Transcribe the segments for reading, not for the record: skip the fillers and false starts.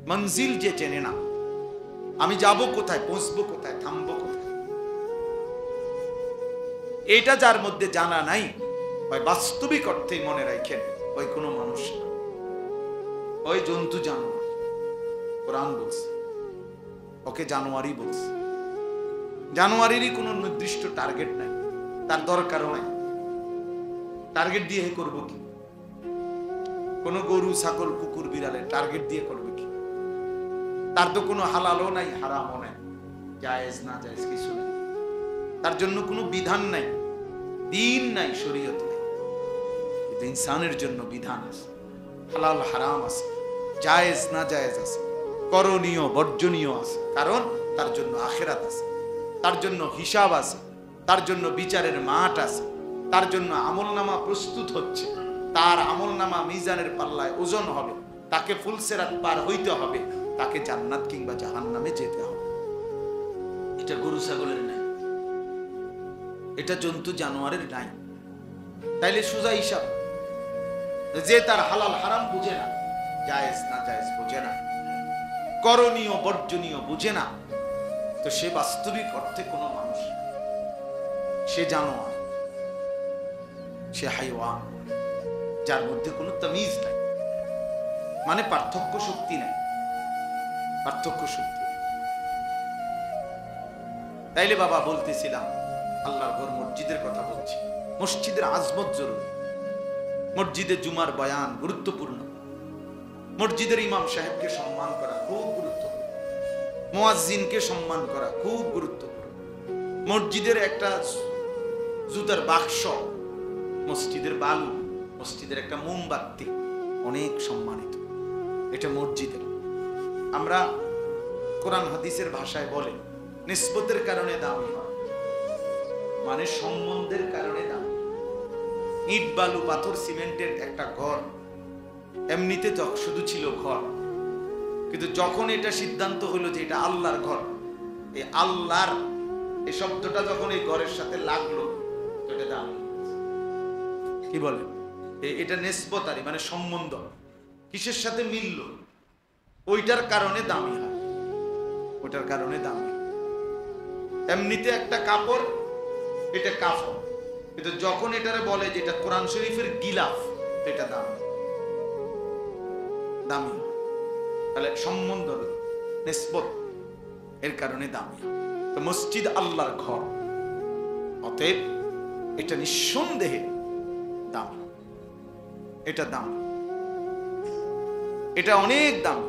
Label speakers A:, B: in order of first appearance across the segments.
A: মঞ্জিল যে চেনে না, আমি যাব কোথায়, পৌঁছবো কোথায়, থামবো কোথায়, এটা যার মধ্যে জানা নাই, ওই বাস্তবিক অর্থে মনে রাখেন ওই কোনো মানুষ না, ওই জন্তু জানোয়ার। কোরআন বলছে ওকে জানোয়ারই বলছে। জানোয়ারেরই কোনো নির্দিষ্ট টার্গেট নাই, তার দরকারও নাই। টার্গেট দিয়ে করবো কি? কোনো গরু, ছাগল, কুকুর, বিড়ালের টার্গেট দিয়ে করবে কি? তার তো কোনো হালালও নাই, হারামও নাই, জায়েজ না জায়েজ কিছু নেই। তার জন্য কোনো বিধান নাই, দিন নাই, শরীয়ত নাই। কিন্তু ইনসানের জন্য বিধান আছে, হালাল হারাম আছে, জায়েজ না জায়েজ আছে, করণীয় বর্জনীয় আছে। কারণ তার জন্য আখিরাত আছে, তার জন্য হিসাব আছে, তার জন্য বিচারের মাঠ আছে, তার জন্য আমলনামা প্রস্তুত হচ্ছে। তার আমলনামা মিজানের পাল্লায় ওজন হবে, তাকে ফুলসেরাত পার হইতে হবে, তাকে জান্নাত কিংবা জাহান্নামে যেতে হবে। এটা গরু ছাগলের নাই, এটা জন্তু জানোয়ারের নাই। তাইলে সোজা হিসাব, যে তার হালাল হারাম বুঝে না, জায়েজ না জায়েজ বুঝে না, করণীয় বর্জনীয় বুঝে না, তো সে বাস্তবিক অর্থে কোনো মানুষ, সে জানোয়ার, সে হাইওয়ান, যার মধ্যে কোনো তামিজ নাই, মানে পার্থক্য শক্তি নাই, পার্থক্য শক্তি। তাইলে বাবা বলতেছিলাম আল্লাহর ঘর মসজিদের কথা বলছি। মসজিদের আজমত জরুরি, মসজিদে জুমার বয়ান গুরুত্বপূর্ণ, মসজিদের ইমাম সাহেবকে সম্মান করা খুব গুরুত্বপূর্ণ, মুয়াজ্জিনকে সম্মান করা খুব গুরুত্বপূর্ণ। মসজিদের একটা জুতার বাক্স, মসজিদের বালু, মসজিদের একটা মোমবাতি অনেক সম্মানিত, এটা মসজিদের। আমরা কোরআন হাদিসের ভাষায় বলে নিসবতের কারণে দামি হয়, মানে সম্বন্ধের কারণে দামি। ইট বালু পাথর সিমেন্টের একটা ঘর এমনিতে শুধু ছিল ঘর, কিন্তু যখন এটা সিদ্ধান্ত হলো যে এটা আল্লাহর ঘর, এই আল্লাহর এই শব্দটা যখন এই ঘরের সাথে লাগলো তো এটা দামি। কি বলে এটা নিসবতারি, মানে সম্বন্ধ কিসের সাথে মিলল, ওইটার কারণে দামি হয়, ওইটার কারণে দামি। এমনিতে একটা কাপড়, এটা কাফন, কিন্তু যখন এটারে বলে যে এটা কোরআন শরীফের গিলাফ, এটা দামি, দামি। তাহলে সম্বন্ধ নিসবত এর কারণে দামি। তো মসজিদ আল্লাহর ঘর, অতএব এটা নিঃসন্দেহে দাম, এটা দাম, এটা অনেক দাম।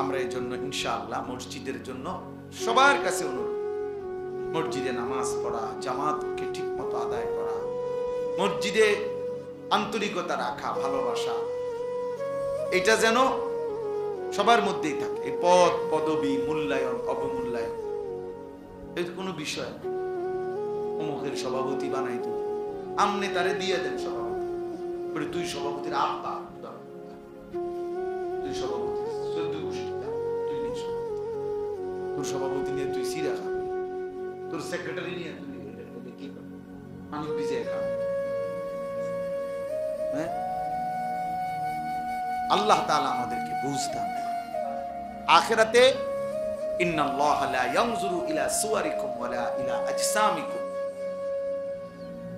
A: আমরা এই জন্য ইনশাআল্লাহ মসজিদের জন্য সবার কাছে অনুরোধ, মসজিদে নামাজ পড়া, জামাতকে ঠিক মতো আদায় করা, মসজিদে আন্তরিকতা রাখা, ভালোবাসা, এটা যেন সবার মধ্যেই থাকে। এই পদ পদবী, মূল্যায়ন অবমূল্যায়ন এই কোনো বিষয় না। অমুকের সভাপতি বানাই তুমি, আমনে তারে দিয়ে দেন সভাপতি, বলে তুই সভাপতির আব্বা, তুই সভাপতি 14 গোষ্ঠী, তুই নিয়ে সভাপতি, তোর সভাপতি নিয়ে তুই সিরা খাবি, তোর সেক্রেটারি নিয়ে তুই কি করবি, পানি ভিজিয়ে খাবি। হ্যাঁ, আল্লাহ তাআলা আমাদেরকে বুঝতে হবে। আখিরাতে ইন্নাল্লাহা লা ইয়ানজুরু ইলা সুওয়ারিকুম ওয়ালা ইলা আজসামিকুম,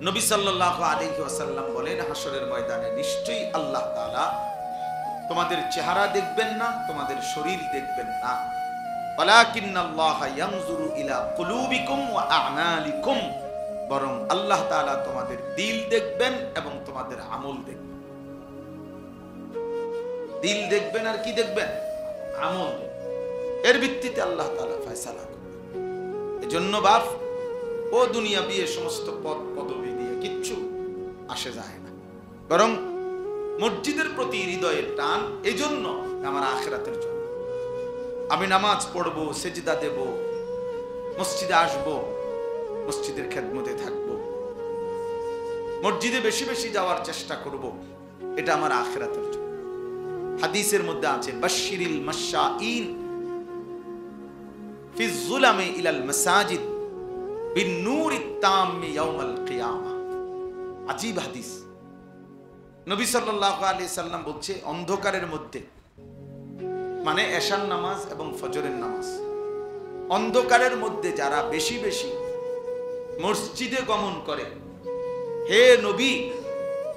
A: নবী সাল্লাল্লাহু আলাইহি ওয়াসাল্লাম বলেন হাশরের ময়দানে নিশ্চয়ই আল্লাহ তাআলা তোমাদের চেহারা দেখবেন না, তোমাদের শরীর দেখবেন না, ওয়ালাকিন্নাল্লাহা ইয়ানজুরু ইলা কুলুবিকুম ওয়া আমালিকুম, বরং আল্লাহ তাআলা তোমাদের দিল দেখবেন এবং তোমাদের আমল দেখবেন। দিল দেখবেন আর কি দেখবেন? আমল। এর ভিত্তিতে আল্লাহ তাআলা ফয়সালা করবেন। এজন্য বাপ ও দুনিয়া বিয়ে সমস্ত পদ পদবি দিয়ে কিচ্ছু আসে যায় না, বরং মসজিদের প্রতি হৃদয়ের টান। এজন্য আমার আখিরাতের জন্য আমি নামাজ পড়ব, সেজদা দেব, মসজিদে আসব, মসজিদের খেদমতে থাকব, মসজিদে বেশি বেশি যাওয়ার চেষ্টা করব, এটা আমার আখিরাতের জন্য। হাদিসের মধ্যে আছে বাশশিরিল মাশাঈন ফি যুলামি ইলাল মাসাজিদ বিন-নূরিত তাম্মি ইয়াউমাল কিয়ামা। আজীব হাদিস। নবী সাল্লাল্লাহু আলাইহি সাল্লাম বলছে অন্ধকারের মধ্যে মানে এশার নামাজ এবং ফজরের নামাজ। অন্ধকারের মধ্যে যারা বেশি বেশি মসজিদে গমন করে, হে নবী,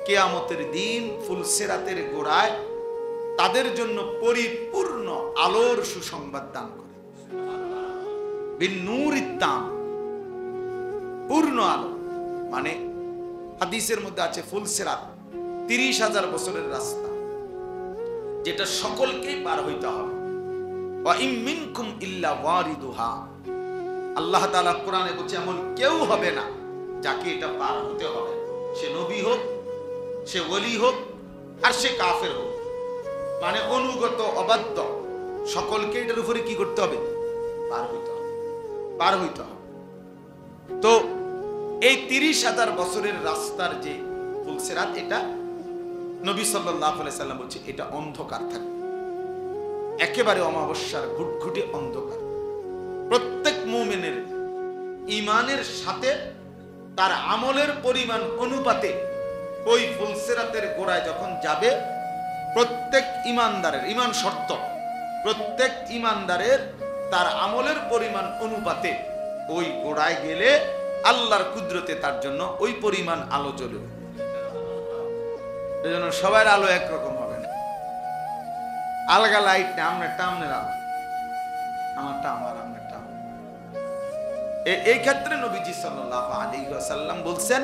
A: কিয়ামতের দিন ফুলসিরাতের গোড়ায় তাদের জন্য পরিপূর্ণ আলোর সুসংবাদ দান করে। বিন্নুরিত্তাম, পূর্ণ আলো। মানে হাদিসের মধ্যে আছে ফুলসিরাত 30,000 বছরের রাস্তা, যেটা সকলকেই পার হইতে হবে। ওয়া ইম মিনকুম ইল্লা ওয়ারিদুহা, আল্লাহ তাআলা কোরআনে বলছে এমন কেউ হবে না যাকে এটা পার হতে হবে। সে নবী হোক, সে ওলি হোক, আর সে কাফের হোক, মানে অনুগত অবাধ্য, সকলকে এটার উপরে কি করতে হবে? পার হইতে হবে, পার হইতে হবে। তো এই 30,000 বছরের রাস্তার যে ফুলসিরাত, এটা নবী সাল্লাল্লাহু আলাইহি সাল্লাম বলছে এটা অন্ধকার থাকে, একেবারে অমাবস্যার ঘুটঘুটে অন্ধকার। প্রত্যেক মুমিনের ঈমানের সাথে তার আমলের পরিমাণ অনুপাতে ওই ফুলসিরাতের গোড়ায় যখন যাবে, প্রত্যেক ঈমানদারের, ঈমান শর্ত, প্রত্যেক ঈমানদারের তার আমলের পরিমাণ অনুপাতে ওই গোড়ায় গেলে আল্লাহর কুদরতে তার জন্য ওই পরিমাণ আলো জ্বলবে। এজন্য সবার আলো একরকম হবে না, আলগা লাইট না, আপনারটা আপনার আলো, আমারটা আমার, আপনারটা আমার। এই ক্ষেত্রে নবীজি সাল্লাল্লাহু আলাইহি ওয়াসাল্লাম বলছেন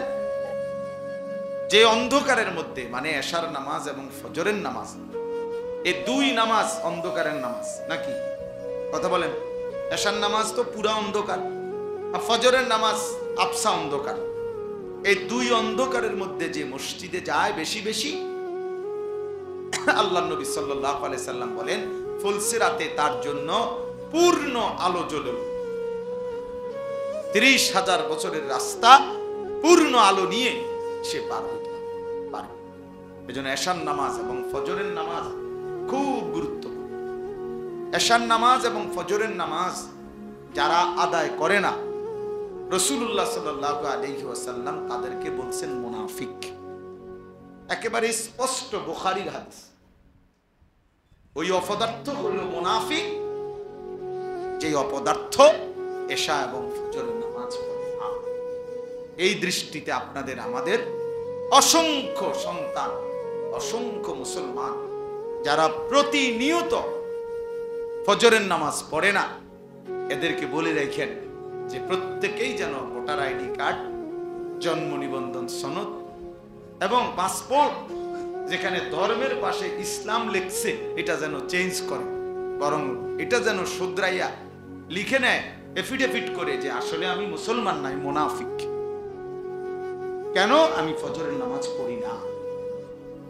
A: যে অন্ধকারের মধ্যে, মানে এশার নামাজ এবং ফজরের নামাজ, এই দুই নামাজ অন্ধকারের নামাজ নাকি? কথা বলেন। এশার নামাজ তো পুরা অন্ধকার, আর ফজরের নামাজ আবসা অন্ধকার। এই দুই অন্ধকারের মধ্যে যে মসজিদে যায় বেশি বেশি, আল্লাহ নবী সাল্লাল্লাহু আলাইহি সাল্লাম বলেন ফুলসিরাতে তার জন্য পূর্ণ আলো জ্বলবে। 30,000 বছরের রাস্তা পূর্ণ আলো নিয়ে সে পার হতে পারে। এজন্য এশার নামাজ এবং ফজরের নামাজ খুব গুরুত্বপূর্ণ। এশার নামাজ এবং ফজরের নামাজ যারা আদায় করে না, রাসূলুল্লাহ সাল্লাল্লাহু আলাইহি ওয়াসাল্লাম তাদেরকে বলছেন মুনাফিক। একেবারে স্পষ্ট বুখারীর হাদিস। ওই অপদার্থ হলো মুনাফিক, যে অপদার্থ এশা এবং ফজরের নামাজ পড়ে না। এই দৃষ্টিতে আপনাদের আমাদের অসংখ্য সন্তান, অসংখ্য মুসলমান যারা প্রতিনিয়ত ফজরের নামাজ পড়ে না, এদেরকে বলে রাখেন যে প্রত্যেকেই যেন ভোটার আইডি কার্ড, জন্ম নিবন্ধন সনদ এবং পাসপোর্ট, যেখানে ধর্মের পাশে ইসলাম লিখছে, এটা যেন চেঞ্জ করে, বরং এটা যেন শুধরাইয়া লিখে নেয়, এফিডেভিট করে যে আসলে আমি মুসলমান নাই, মুনাফিক। কেন? আমি ফজরের নামাজ পড়ি না,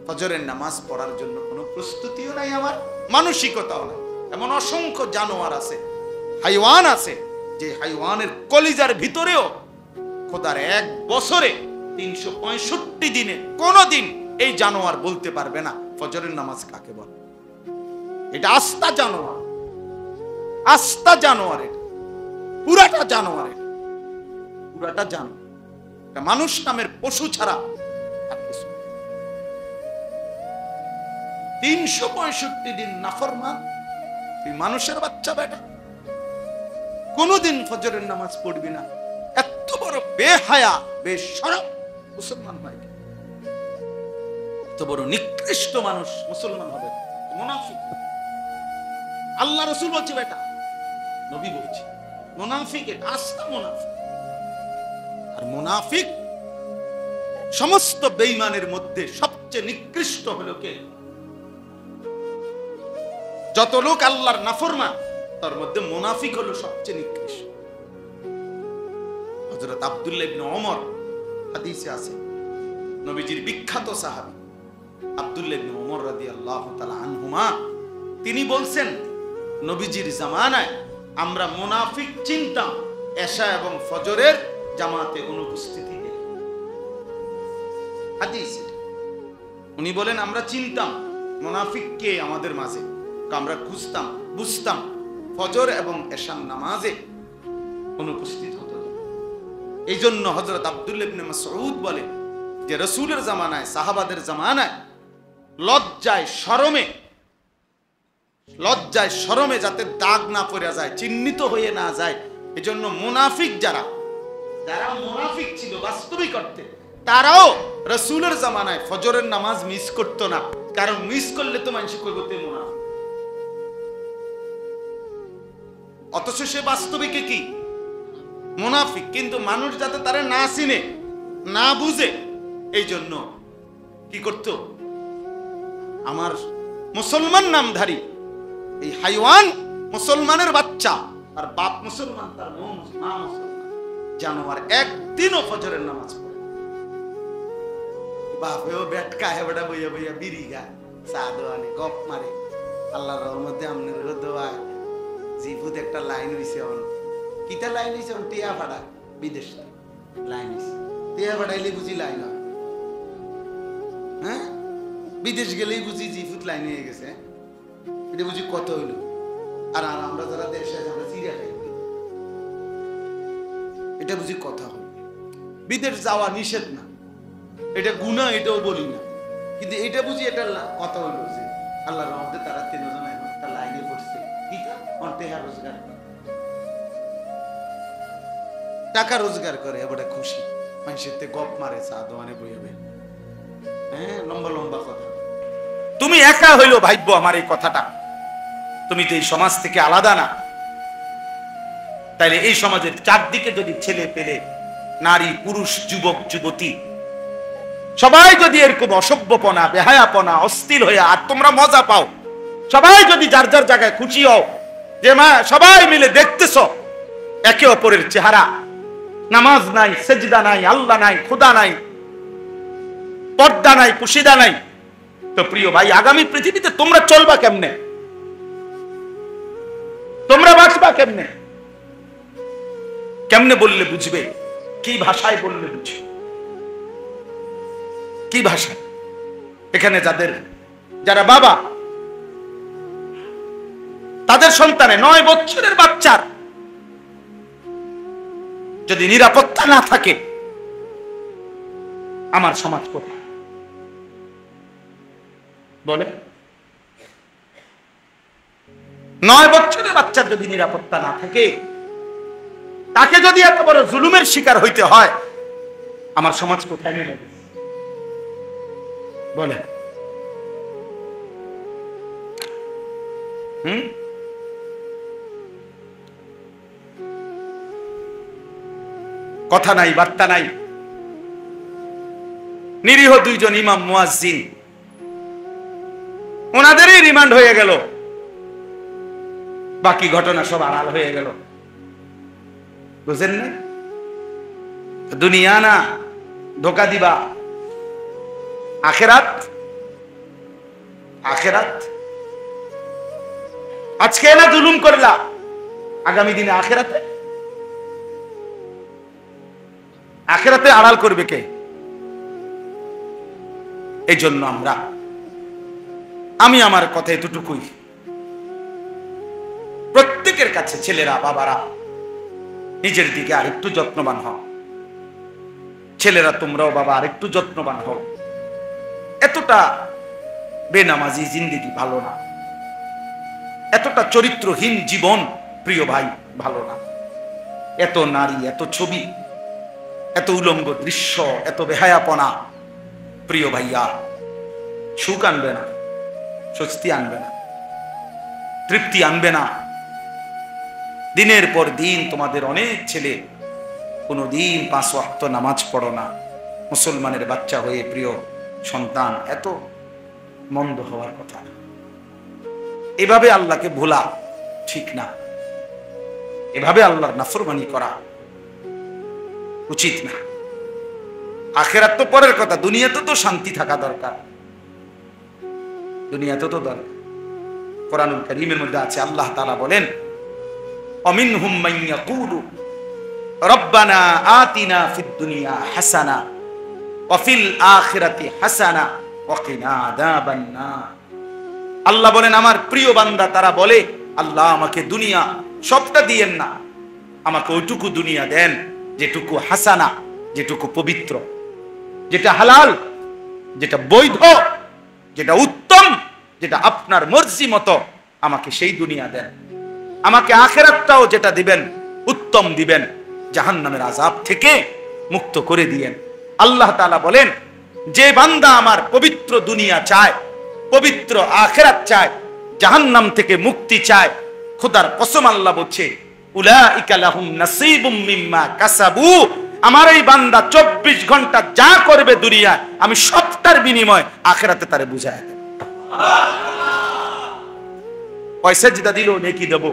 A: ফজরের নামাজ পড়ার জন্য কোনো প্রস্তুতিও নাই, আমার মানসিকতাও নাই। এমন অসংখ্য জানোয়ার আছে, হাইওয়ান আছে, যে হাইওয়ানের কলিজার ভিতরেও খোদার এক বছরে 365 দিনে কোনদিন এই জানোয়ার বলতে পারবে না ফজরের নামাজ কাকে বলে। এটা আস্তা জানোয়ার, আস্তা জানোয়ার, পুরাটা জানোয়ার, পুরাটা জানোয়ার। মানুষ নামের পশু ছাড়া 365 দিন নাফরমান, তুই মানুষের বাচ্চা বেটা, কোনদিন ফজরের নামাজ পড়বি না। এত বড় বেহায়া, বেশরম মুসলমান হয়, এত বড় নিকৃষ্ট মানুষ মুসলমান হবে মুনাফিক। আল্লাহ রাসূল বলছে বেটা, নবী বলছে মুনাফিক, এটা আস্তা মুনাফিক। আর মুনাফিক সমস্ত বেঈমানের মধ্যে সবচেয়ে নিকৃষ্ট হলো কে? যত লোক আল্লাহর নাফরমান, তার মধ্যে মুনাফিক হলো সবচেয়ে নিকৃষ্ট। হযরত আব্দুল্লাহ ইবনে ওমর হাদিসে আছে, নবীজির বিখ্যাত সাহাবী আব্দুল্লাহ ইবনে ওমর রাদিয়াল্লাহু তাআলা আনহুমা, তিনি বলছেন নবীজির জামানায় আমরা মুনাফিক চিনতাম এশা এবং ফজরের জামাতে অনুপস্থিতি। হাদিস উনি বলেন আমরা চিনতাম মুনাফিক কে আমাদের মাঝে, আমরা খুঁজতাম, বুঝতাম ফজর এবং এশার নামাজে অনুপস্থিত হতো। এই জন্য হযরত আব্দুল্লাহ ইবনে মাসউদ বলে যে রাসূলের জামানায়, সাহাবাদের জামানায় লজ্জায় শরমে লজ্জায় শরমে যাতে দাগ না পড়ে যায়, চিহ্নিত হয়ে না যায়। এজন্য মুনাফিক যারা মুনাফিক ছিল বাস্তবিক অর্থে, তারাও রাসূলের জামানায় ফজরের নামাজ মিস করতো না, কারণ মিস করলে তো মানুষ কইবো তে মুনাফিক। অথচ সে বাস্তবিকে কি মুনাফিক, কিন্তু মানুষ যাতে তারে না চিনে না বুঝে এই জন্য কি করত, আমার মুসলমান নামধারী এই হাইওয়ান মুসলমানের বাচ্চা আর বাপ মুসলমান, তার মা মুসলমান, জানোয়ার একদিনও ফজরের নামাজ পড়ে। বাপেও বেটকা হেবড়া বইয়া বইয়া বিড়ি গা চা দোয়ানে গপ মারে। আল্লাহর রহমতে আমনের দোয়ায় জিফুত একটা লাইন হইছে, কিটা লাইন হইছে, টিয়া ভাড়া বিদেশ লাইন হইছে। টিয়া ভাড়াইলে বুঝি লাইন হয়, হ্যাঁ বিদেশ গেলেই বুঝি জিফুত লাইন হয়ে গেছে। এটা বুঝি কত হইল। আর আমরা যারা দেশে আমরা চিড়িয়া খাই, এটা বুঝি কথা হইল। বিদেশ যাওয়া নিষেধ না, এটা গুনাহ, এটাও বলি না, কিন্তু এটা বুঝি এটা কথা হইল যে আল্লাহর রহমতে তারা তিনজন একটা লাইনে পড়ছে, রোজগার টাকা রোজগার করে, এবার খুশি মানুষের গপ মারে চা দোয়ানে বইয়াবে। হ্যাঁ লম্বা লম্বা কথা। তুমি একা হইলো ভাইব্য আমার এই কথাটা, তুমি তো এই সমাজ থেকে আলাদা না। তাইলে এই সমাজের চারদিকে যদি ছেলে পেলে, নারী পুরুষ যুবক যুবতী সবাই যদি এরকম অসভ্যপনা বেহায়াপনা অস্থির হয়ে আর তোমরা মজা পাও, সবাই যদি যার যার জায়গায় খুশি হও যে মা সবাই মিলে দেখতেছ একে অপরের চেহারা, নামাজ নাই, সেজদা নাই, আল্লাহ নাই, খোদা নাই, পর্দা নাই, পুশিদা নাই, তো প্রিয় ভাই আগামী পৃথিবীতে তোমরা চলবা কেমনে, তোমরা বাঁচবা কেমনে? কেমনে বললে বুঝবে? কি ভাষায় বললে বুঝবে? কি ভাষা? এখানে যারা বাবা তাদের সন্তানে 9 বছরের বাচ্চার যদি নিরাপত্তা না থাকে, আমার সমাজ কোথায় বলে? 9 বছরের বাচ্চার যদি নিরাপত্তা না থাকে, তাকে যদি এত বড় জুলুমের শিকার হইতে হয়, আমার সমাজ কোথায় নেবে বলে? কথা নাই, বার্তা নাই। নিরীহ 2 জন ইমাম মুয়াজ্জিন, ওনাদেরই রিমান্ড হয়ে গেল, বাকি ঘটনা সব আড়াল হয়ে গেল। বুঝেন না? দুনিয়া না ধোকা দিবা, আখেরাত। আখেরাত আজকে না জুলুম করলা, আগামী দিনে আখেরাতে আড়াল করবে কে? এই জন্য আমি আমার কথা এতটুকুই, প্রত্যেকের কাছে ছেলেরা বাবারা নিজের দিকে আরেকটু যত্নবান হও। ছেলেরা তোমরাও বাবা আরেকটু যত্নবান হও। এতটা বেনামাজি জিন্দেগি ভালো না, এতটা চরিত্রহীন জীবন প্রিয় ভাই ভালো না। এত নারী, এত ছবি, এত উলঙ্গ দৃশ্য, এত বেহায়াপনা প্রিয় ভাইয়া সুখ আনবে না, স্বস্তি আনবে না, তৃপ্তি আনবে না। দিনের পর দিন তোমাদের অনেক ছেলে কোনদিন 5 ওয়াক্ত নামাজ পড়ো না। মুসলমানের বাচ্চা হয়ে প্রিয় সন্তান, এত মন্দ হওয়ার কথা। এভাবে আল্লাহকে ভোলা ঠিক না, এভাবে আল্লাহর নাফরমানি করা উচিত না। আখিরাত তো পরের কথা, দুনিয়াতে তো শান্তি থাকা দরকার, দুনিয়াতে তো দরকার। কোরআনুল কারীমের মধ্যে আছে, আল্লাহ তাআলা বলেন, অমিনহুম মান ইয়াকুলু রব্বানা আতিনা ফিদ দুনিয়া হাসানা ওয়া ফিল আখিরাতি হাসানা ওয়া কিনা আযাবান নার। আল্লাহ বলেন আমার প্রিয় বান্দা তারা বলে, আল্লাহ আমাকে দুনিয়া সবটা দিয়েন না, আমাকে ওইটুকু দুনিয়া দেন যেটুকু হাসানা, যেটুকু পবিত্র, যেটা হালাল, যেটা বৈধ, যেটা উত্তম, যেটা আপনার মর্জি মতো আমাকে সেই দুনিয়া দেন, আমাকে আখিরাতটাও যেটা দিবেন উত্তম দিবেন, জাহান্নামের আযাব থেকে মুক্ত করে দিয়েন। আল্লাহ তাআলা বলেন, যে বান্দা আমার পবিত্র দুনিয়া চায়, পবিত্র আখিরাত চায়, জাহান্নাম থেকে মুক্তি চায়, খোদার কসম আল্লাহ বলছে, উলাইকা লাহুম নাসীবুম মিম্মা কাসাবু, আমার এই বান্দা 24 ঘন্টা যা করবে দুনিয়ায় আমি সবটার বিনিময় আখিরাতে তারে বুঝায় দেব। ওই সেজদা দিলো নেকি দেব,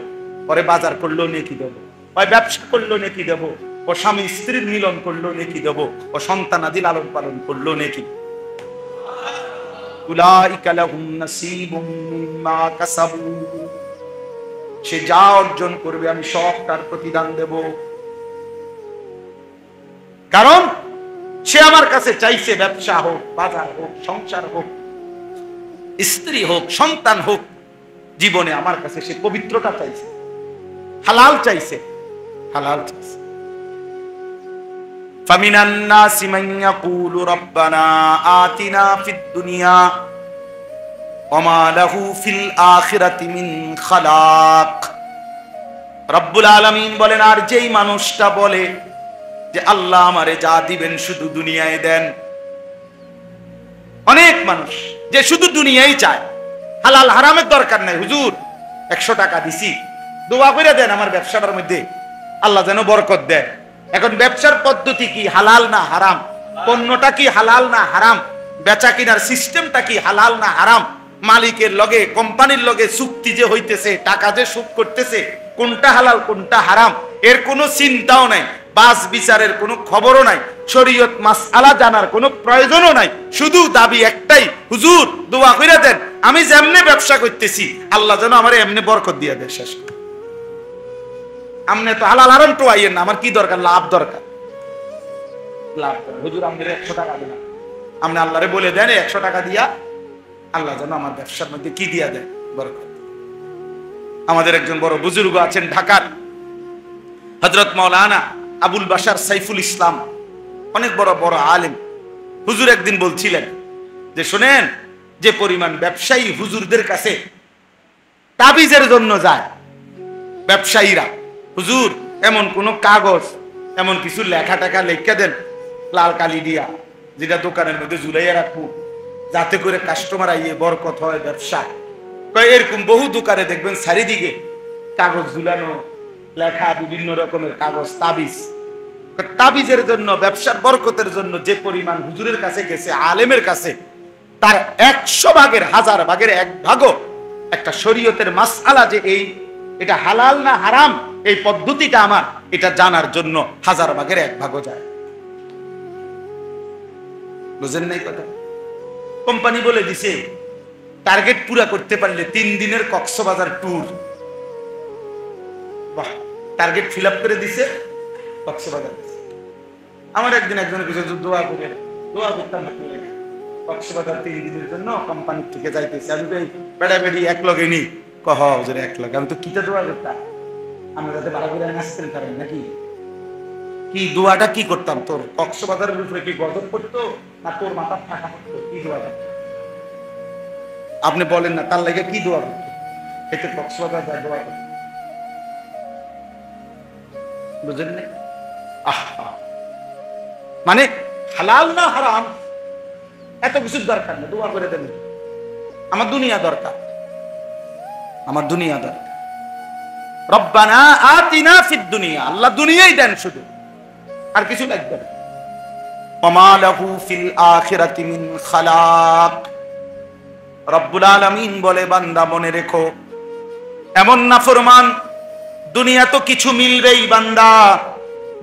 A: পরে বাজার করলো নেকি দেব, ওই ব্যবসা করলো নেকি দেব, ও স্বামী স্ত্রীর মিলন করলো নেকি দেব, ও সন্তানাদি লালন পালন করলো নেকি। উলাইকা লাহুম নাসীবুম মিম্মা কাসাবু, সে যা অর্জন করবে আমি সব তার প্রতিদান দেব। কারণ সে আমার কাছে চাইছে ব্যবসা হোক, বাজার হোক, সংসার হোক, স্ত্রী হোক, সন্তান হোক, জীবনে আমার কাছে সে পবিত্রতা চাইছে, হালাল চাইছে, হালাল চাইছে। ফামিনান নাসি মান ইয়াকুলু রাব্বানা আতিনা ফিদ দুনিয়া ওয়া মা লাহু ফিল আখিরাতি মিন খালাক। রব্বুল আলামিন বলেন, আর যেই মানুষটা বলে যে আল্লাহ আমারে যা দিবেন শুধু দুনিয়ায় দেন। অনেক মানুষ যে শুধু দুনিয়াই চায়, হালাল হারামের দরকার নাই। হুজুর 100 টাকা দিছি, দোয়া করে দেন আমার ব্যবসাটার মধ্যে আল্লাহ যেন বরকত দেয়। এখন ব্যবসার পদ্ধতি কি হালাল না হারাম? পণ্যটা কি হালাল না হারাম? বেচা কিনার সিস্টেমটা কি হালাল না হারাম? মালিকের লগে, কোম্পানির লগে চুক্তি যে হইতেছে, টাকা যে সুদ করতেছে, কোনটা হালাল কোনটা হারাম এর কোনো চিন্তাও নাই, বাস বিচারের কোনো খবরও নাই, শরীয়ত মাসআলা জানার কোনো প্রয়োজনও নাই। শুধু দাবি একটাই, হুজুর দোয়া কইরা দেন আমি যেমনে ব্যবসা করতেছি আল্লাহ যেন আমারে এমনি বরকত দিয়া দেয়। শেষ আমনে তো হালাল হারাম তো আইয়েন না, আমার কি দরকার? লাভ দরকার, লাভ। হুজুর আমাদের 100 টাকা দিন, আপনি আল্লাহরে বলে দেন 100 টাকা দিয়া আল্লাহ যেন আমার ব্যবসার মধ্যে কি দিয়া দেয়? বরকত। আমাদের একজন বড় বুজুর্গ আছেন ঢাকার, হযরত মাওলানা আবুল বাশার সাইফুল ইসলাম, অনেক বড় বড় আলেম। হুজুর একদিন বলছিলেন যে শোনেন, যে পরিমাণ ব্যবসায়ী হুজুরদের কাছে তাবিজের জন্য যায়, ব্যবসায়ীরা, হুজুর এমন কোন কাগজ, এমন কিছু লেখা টাকা লেখা দেন লাল কালি দিয়া, যেটা দোকানের মধ্যে ঝুলাইয়া রাখবো যাতে করে কাস্টমার আইয়ে বরকত হয় ব্যবসা। এরকম বহু দোকানে দেখবেন চারিদিকে কাগজ ঝুলানো, লেখা বিভিন্ন রকমের কাগজ, তাবিজ। তাবিজের জন্য, ব্যবসার বরকতের জন্য যে পরিমাণ হুজুরের কাছে গেছে, আলেমের কাছে, তার 100 ভাগের 1000 ভাগের 1 ভাগও একটা শরীয়তের মাসআলা যে এটা হালাল না হারাম, এই পদ্ধতিটা আমার এটা জানার জন্য 1000 ভাগের 1 ভাগও যায়। বুঝেন নাই কথা? কোম্পানি বলে দিছে টার্গেট পুরা করতে পারলে 3 দিনের কক্সবাজার ট্যুর। বাহ, টার্গেট ফিল আপ করে দিছে, কক্সবাজার। আমার একদিন একজনের কিছু দোয়া করতাম, কক্সবাজার 3 দিনের জন্য কোম্পানি থেকে যাইতেছে। আমি তো বেড়াবেড়ি এক লগে নি, কহ হুজুর এক লগে। আমি তো কিটা দোয়া করতাম, আমরা যাতে ভালো করে নাচতে পারেন নাকি, কি দোয়াটা কি করতাম? তোর কক্সবাজারের উপরে কি গজব পড়তো না তোর মাথার ফাঁকা পড়তো? কি দোয়াটা আপনি বলেন না, তার লাগে কি দোয়া করতো? এতে কক্সবাজার যায় দোয়া করতো, বুঝলেন না? মানে হালাল না হারাম এত কিছুর দরকার না, দোয়া করে দেন আমার দুনিয়া দরকার, আমার দুনিয়া দরকার। রব্বানা আতিনা ফিদ দুনিয়া, আল্লাহ দুনিয়াই দেন শুধু, আর কিছু লাগবে না। ওয়া মা লাহু ফিল আখিরাতি মিন খালাক। রব্বুল আলামিন বলে, বান্দা মনে রেখো, এমন নাফরমান দুনিয়া তো কিছু মিলবেই বান্দা,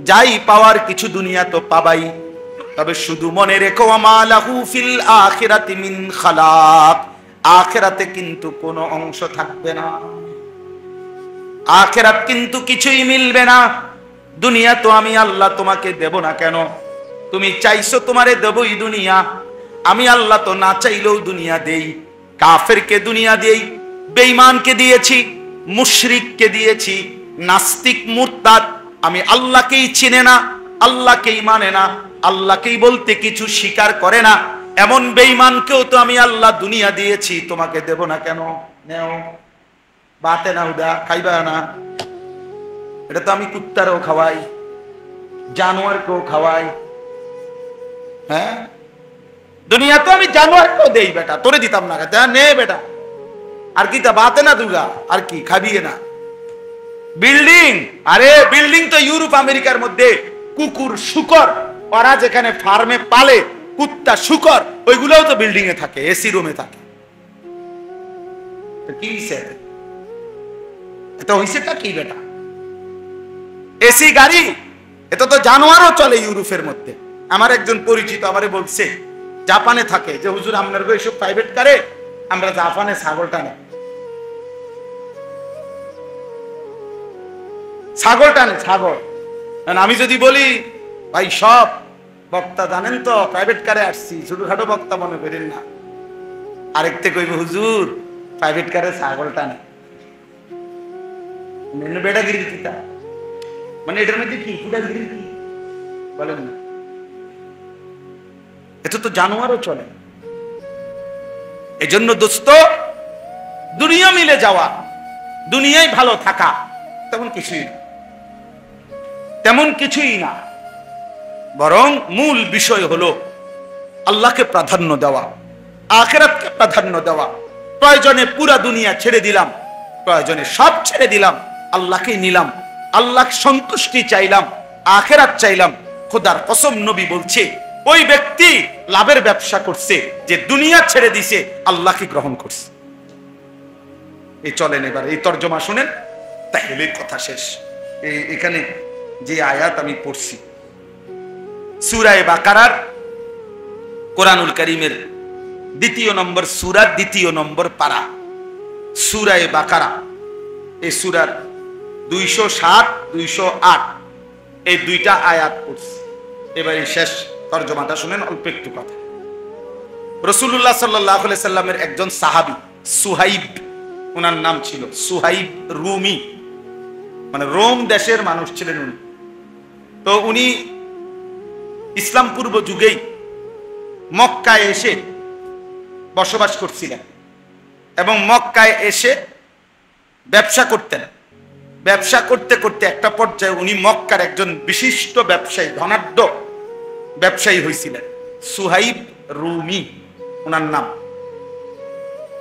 A: যাই পাওয়ার কিছু দুনিয়া তো পাবাই, তবে শুধু মনে রেখো ওয়া মা লাহু ফিল আখিরাতি মিন খালাক, আখিরাতে কিন্তু কোনো অংশ থাকবে না, আখিরাত কিন্তু কিছুই মিলবে না। দুনিয়া তো আমি আল্লাহ তোমাকে দেব না কেন? তুমি চাইছো তোমারে দেবই দুনিয়া, আমি আল্লাহ তো না চাইলেও দুনিয়া দেই। কাফেরকে দুনিয়া দেই, বেঈমানকে দিয়েছি, মুশরিককে দিয়েছি, নাস্তিক মুরতাদ আমি আল্লাহকেই চিনে না, আল্লাহকেই মানে না, আল্লাহকেই বলতে কিছু স্বীকার করে না, এমন বেঈমানকেও তো আমি আল্লাহ দুনিয়া দিয়েছি, তোমাকে দেব না কেন? নেও। বাতে না হুদা খাইবা না, এটা তো আমি কুত্তারও খাওয়াই, জানোয়ারকেও খাওয়াই। হ্যাঁ, দুনিয়া তো আমি জানোয়ারকেও দেই বেটা, তোরে দিতাম না খেতে। নে বেটা, আর কি তা বাতে না দুগা, আর কি খাবিয়ে না। বিল্ডিং, আরে বিল্ডিং তো ইউরোপ আমেরিকার মধ্যে কুকুর শুকর ওরা যেখানে ফার্মে পালে কুত্তা শুকর, ওইগুলোও তো বিল্ডিং এ থাকে, এসি রুমে থাকে। কি এটা হইছেটা কি বেটা? এসি গাড়ি, এটা তো জানোয়ারও চলে ইউরোপের মধ্যে। আমার একজন পরিচিত আমারে বলছে জাপানে থাকে, যে হুজুর আপনার এইসব প্রাইভেট কারে আমরা জাপানে ছাগলটা নেই, ছাগল টানে, ছাগল। আমি যদি বলি ভাই সব বক্তা জানেন তো প্রাইভেট কারে আসছি, ছোটখাটো বক্তা মনে করেন না, আরেকতে কইবে হুজুর প্রাইভেট কারে ছাগল টানে, বেটাগিরি কিতা মানে এটার মধ্যে কি বেটাগিরি কি বলেন না? এটা তো জানোয়ারও চলে। এজন্য দোস্ত, দুনিয়া মিলে যাওয়া, দুনিয়ায় ভালো থাকা তেমন কিছুই না, তেমন কিছুই না। বরং মূল বিষয় হলো আল্লাহকে প্রাধান্য দেওয়া, আখিরাতকে প্রাধান্য দেওয়া। প্রয়োজনে পুরা দুনিয়া ছেড়ে দিলাম, প্রয়োজনে সব ছেড়ে দিলাম, আল্লাহকে নিলাম, আল্লাহ সন্তুষ্টি চাইলাম, আখিরাত চাইলাম। খোদার কসম নবী বলছে ওই ব্যক্তি লাভের ব্যবসা করছে যে দুনিয়া ছেড়ে দিছে, আল্লাহকে গ্রহণ করছে। এই চলেন এবার এই তর্জমা শুনেন, তাহলে কথা শেষ। এখানে যে আয়াত আমি পড়ছি সূরা বাকারার কোরআনুল কারীমের 2 নম্বর সূরা, 2 নম্বর পারা, সূরা বাকারা। এই সূরার 207, 208 এই দুইটা আয়াত পড়ছি। এবারে শেষ তর্জমাটা শুনেন, অল্প একটু কথা। রাসূলুল্লাহ সাল্লাল্লাহু আলাইহি সাল্লামের একজন সাহাবী সুহাইব, ওনার নাম ছিল সুহাইব রুমি, মানে রোম দেশের মানুষ ছিলেন উনি। তো উনি ইসলাম পূর্ব যুগেই মক্কায় এসে বসবাস করছিলেন এবং মক্কায় এসে ব্যবসা করতেন। ব্যবসা করতে করতে একটা পর্যায়ে উনি মক্কার একজন বিশিষ্ট ব্যবসায়ী, ধনাঢ্য ব্যবসায়ী হয়েছিলেন। সুহাইব রুমি ওনার নাম।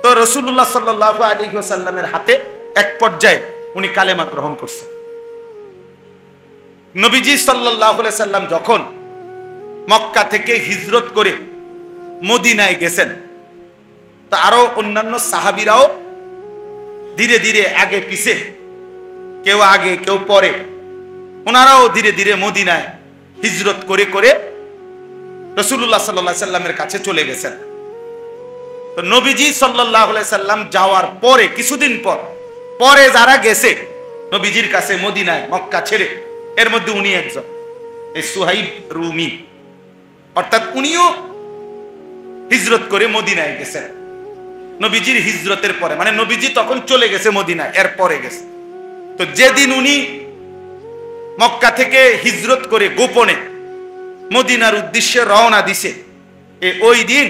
A: তো রাসূলুল্লাহ সাল্লাল্লাহু আলাইহি ওয়াসাল্লামের হাতে এক পর্যায়ে উনি কালেমা গ্রহণ করছেন। নবীজি সাল্লাল্লাহু আলাইহি সাল্লাম যখন মক্কা থেকে হিজরত করে মদিনায় গেছেন, তা আরো অন্যান্য সাহাবীরাও ধীরে ধীরে আগে পিছে, কেউ আগে কেউ পরে, ওনারাও ধীরে ধীরে মদিনায় হিজরত করে করে রাসূলুল্লাহ সাল্লাল্লাহু আলাইহি সাল্লামের কাছে চলে গেছেন। তো নবীজি সাল্লাল্লাহু আলাইহি সাল্লাম যাওয়ার পরে কিছুদিন পরে যারা গেছে নবীজির কাছে মদিনায় মক্কা ছেড়ে, এর মধ্যে উনি একজন, এই সুহাইব রুমি, অর্থাৎ উনিও হিজরত করে মদিনায় গেছেন নবীজির হিজরতের পরে, মানে নবীজি তখন চলে গেছে মদিনায়, এর পরে গেছে। তো যেদিন উনি মক্কা থেকে হিজরত করে গোপনে মদিনার উদ্দেশ্যে রওনা দিছে, ওই দিন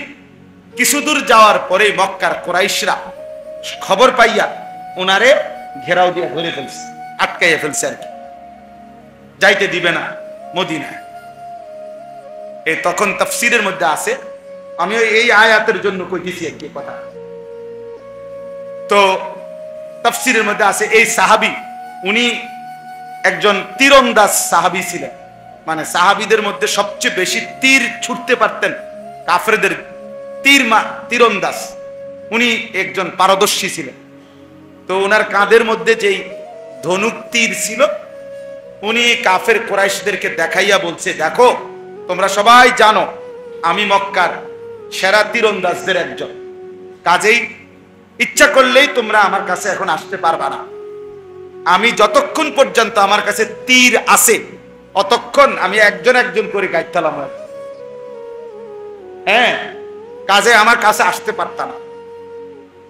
A: কিছু দূর যাওয়ার পরে মক্কার কুরাইশরা খবর পাইয়া ওনারে ঘেরাও দিয়ে ধরে ফেলছে, আটকাইয়া ফেলছে আর কি, যাইতে দিবে না মদিনায়। তখন তাফসীরের মধ্যে আছে, আমি এই আয়াতের জন্য কইতেছি একটি কথা। তো তাফসীরের মধ্যে আছে এই সাহাবী উনি একজন তীরন্দাজ সাহাবী ছিলেন, মানে সাহাবীদের মধ্যে সবচেয়ে বেশি তীর ছুটতে পারতেন, কাফেরদের তীরন্দাজ উনি একজন পারদর্শী ছিলেন। তো ওনার কাঁধের মধ্যে যেই ধনুক তীর ছিল, উনি কাফের কুরাইশদেরকে দেখাইয়া বলছে, দেখো তোমরা সবাই জানো আমি মক্কার সেরা তীরন্দাজদের একজন, কাজেই ইচ্ছা করলেই তোমরা আমার কাছে এখন আসতে পারবা না। আমি যতক্ষণ পর্যন্ত আমার কাছে তীর আছে অতক্ষণ আমি একজন একজন করে গাইতালাম, হ্যাঁ, কাজে আমার কাছে আসতে পারতাম না।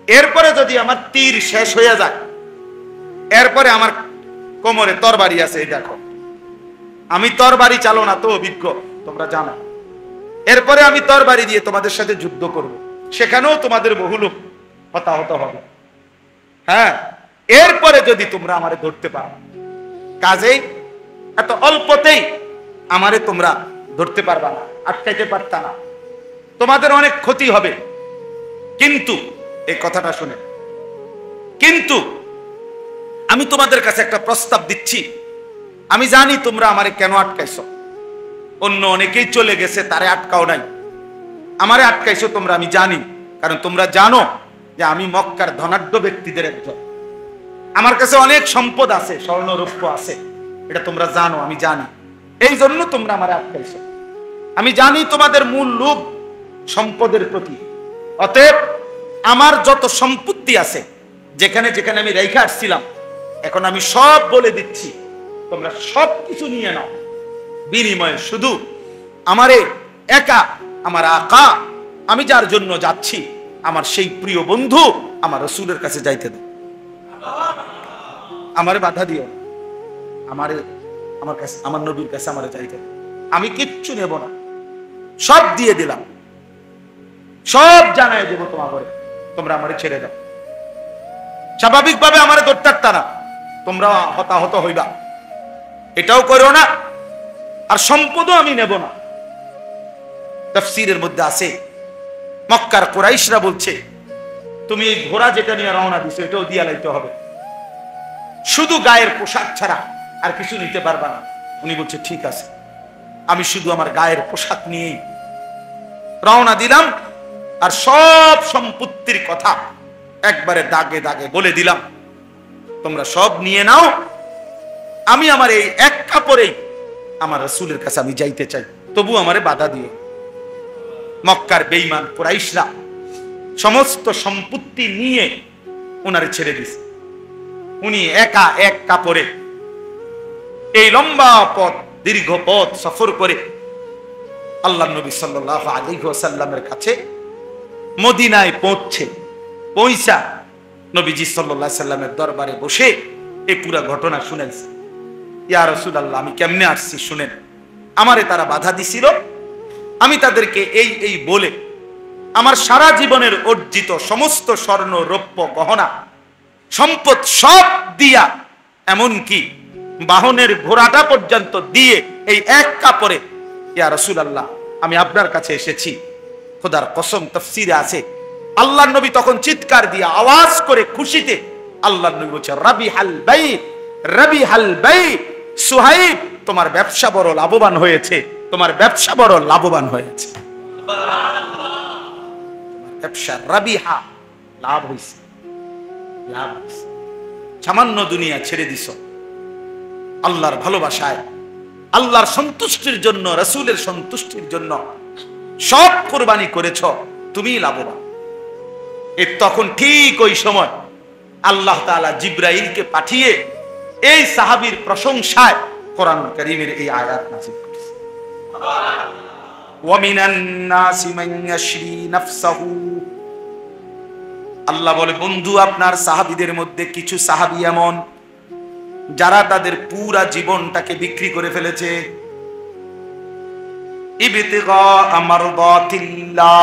A: এরপরে যদি আমার তীর শেষ হয়ে যায়, এরপরে আমার কোমরে তরবারি আছে, এই দেখো আমি তরবারি চালনা তো অভিজ্ঞ, তোমরা জানো। এরপরে আমি তরবারি দিয়ে তোমাদের সাথে যুদ্ধ করব, সেখানেও তোমাদের বহু লোক হতাহত হবে। হ্যাঁ, এরপরে যদি তোমরা আমারে ধরতে পারো, কাজেই এত অল্পতেই আমারে তোমরা ধরতে পারবা না, আটকাইতে পারতা না, তোমাদের অনেক ক্ষতি হবে। কিন্তু এই কথাটা শুনে, কিন্তু আমি তোমাদের কাছে একটা প্রস্তাব দিচ্ছি। আমি জানি তোমরা আমারে কেন আটকাইছো, অন্য অনেকেই চলে গেছে, তারে আটকাও নাই, আমারে আটকাইছো তোমরা, আমি জানি। কারণ তোমরা জানো যে আমি মক্কার ধনাঢ্য ব্যক্তিদের একজন, আমার কাছে অনেক সম্পদ আছে, স্বর্ণ রৌপ্য আছে, এটা তোমরা জানো, আমি জানি। এই জন্য তোমরা আমারে আটকাইছো। আমি জানি তোমাদের মূল লোভ সম্পদের প্রতি। অতএব আমার যত সম্পত্তি আছে, যেখানে যেখানে আমি রেখে আসছিলাম, এখন আমি সব বলে দিচ্ছি, তোমরা সব কিছু নিয়ে নাও। বিনিময়ে শুধু আমারে একা আমার আকা, আমি যার জন্য যাচ্ছি, আমার সেই প্রিয় বন্ধু আমার রাসূলের কাছে যাইতে দাও। আমারে বাধা দিও, আমারে আমার কাছে, আমার নবীর কাছে আমারে যাইতে দাও। আমি কিচ্ছু নেব না, সব দিয়ে দিলাম, সব জানাই দেবো তোমাকে, তোমরা আমারে ছেড়ে দাও। স্বাভাবিকভাবে আমারে ধরতে পারতা না, তোমরা হতাহত হইবা, এটাও করো না, আর সম্পদও আমি নেব না। তাফসীরের মধ্যে আছে, মক্কার কুরাইশরা বলছে, তুমি এই ঘোড়া যেটা নিয়ে রওনা দিছো এটাও দিয়া লাইতে হবে, শুধু গায়ের পোশাক ছাড়া আর কিছু নিতে পারবা না। উনি বলছে ঠিক আছে, আমি শুধু আমার গায়ের পোশাক নিয়েই রওনা দিলাম, আর সব সম্পত্তির কথা একবারে দাগে দাগে বলে দিলাম, তোমরা সব নিয়ে নাও, আমি আমার এই এক কাপড়েই আমার রাসূলের কাছে আমি যাইতে চাই, তবু আমারে বাধা দিও। মক্কার বেঈমান কুরাইশরা সমস্ত সম্পত্তি নিয়ে উনারে ছেড়ে দিছে। উনি একা এক কাপড়ে এই লম্বা পথ, দীর্ঘ পথ সফর করে আল্লাহ নবী সাল্লাল্লাহু আলাইহি ওয়াসাল্লামের কাছে মদিনায় পৌঁছা নবীজি সাল্লাল্লাহু আলাইহি সাল্লামের দরবারে বসে এই পুরো ঘটনা শুনেছে। ইয়া রাসূলুল্লাহ, আমি কেমনে আসছি শুনেন। আমারে তারা বাধা দিছিল, আমি তাদেরকে এই বলে আমার সারা জীবনের অর্জিত সমস্ত স্বর্ণ রৌপ্য গহনা সম্পদ সব দিয়া, এমনকি বাহনের ঘোড়াটা পর্যন্ত দিয়ে এই এক কাপড়ে, ইয়া রাসূলুল্লাহ আমি আপনার কাছে এসেছি। খোদার কসম, তাফসীরে আছে আল্লাহর নবী তখন চিৎকার দিয়ে আওয়াজ করে খুশিতে আল্লাহর নবী বলছে, রাবিহাল বাই, রাবিহাল বাই, সুহাইব তোমার ব্যবসা বড় লাভবান হয়েছে, তোমার ব্যবসা বড় লাভবান হয়েছে। ব্যবসা রাবিহা, লাভ হইছে, লাভ হইছে। সামান্য দুনিয়া ছেড়ে দিছ, আল্লাহর ভালোবাসায়, আল্লাহর সন্তুষ্টির জন্য, রাসূলের সন্তুষ্টির জন্য সব কুরবানি করেছ, তুমি লাভবান। এর তখন ঠিক ওই সময় আল্লাহ তাআলা জিবরাইলকে পাঠিয়ে এই সাহাবীর প্রশংসায় কোরআন কারীমের এই আয়াত নাযিল করেছে। ওয়া মিনান নাসি মান ইয়াশরি নাফসাহু, আল্লাহ বলে বন্ধু আপনার সাহাবীদের মধ্যে কিছু সাহাবী এমন যারা তাদের পুরা জীবনটাকে বিক্রি করে ফেলেছে ইবতিগা মারদাতিল্লাহ,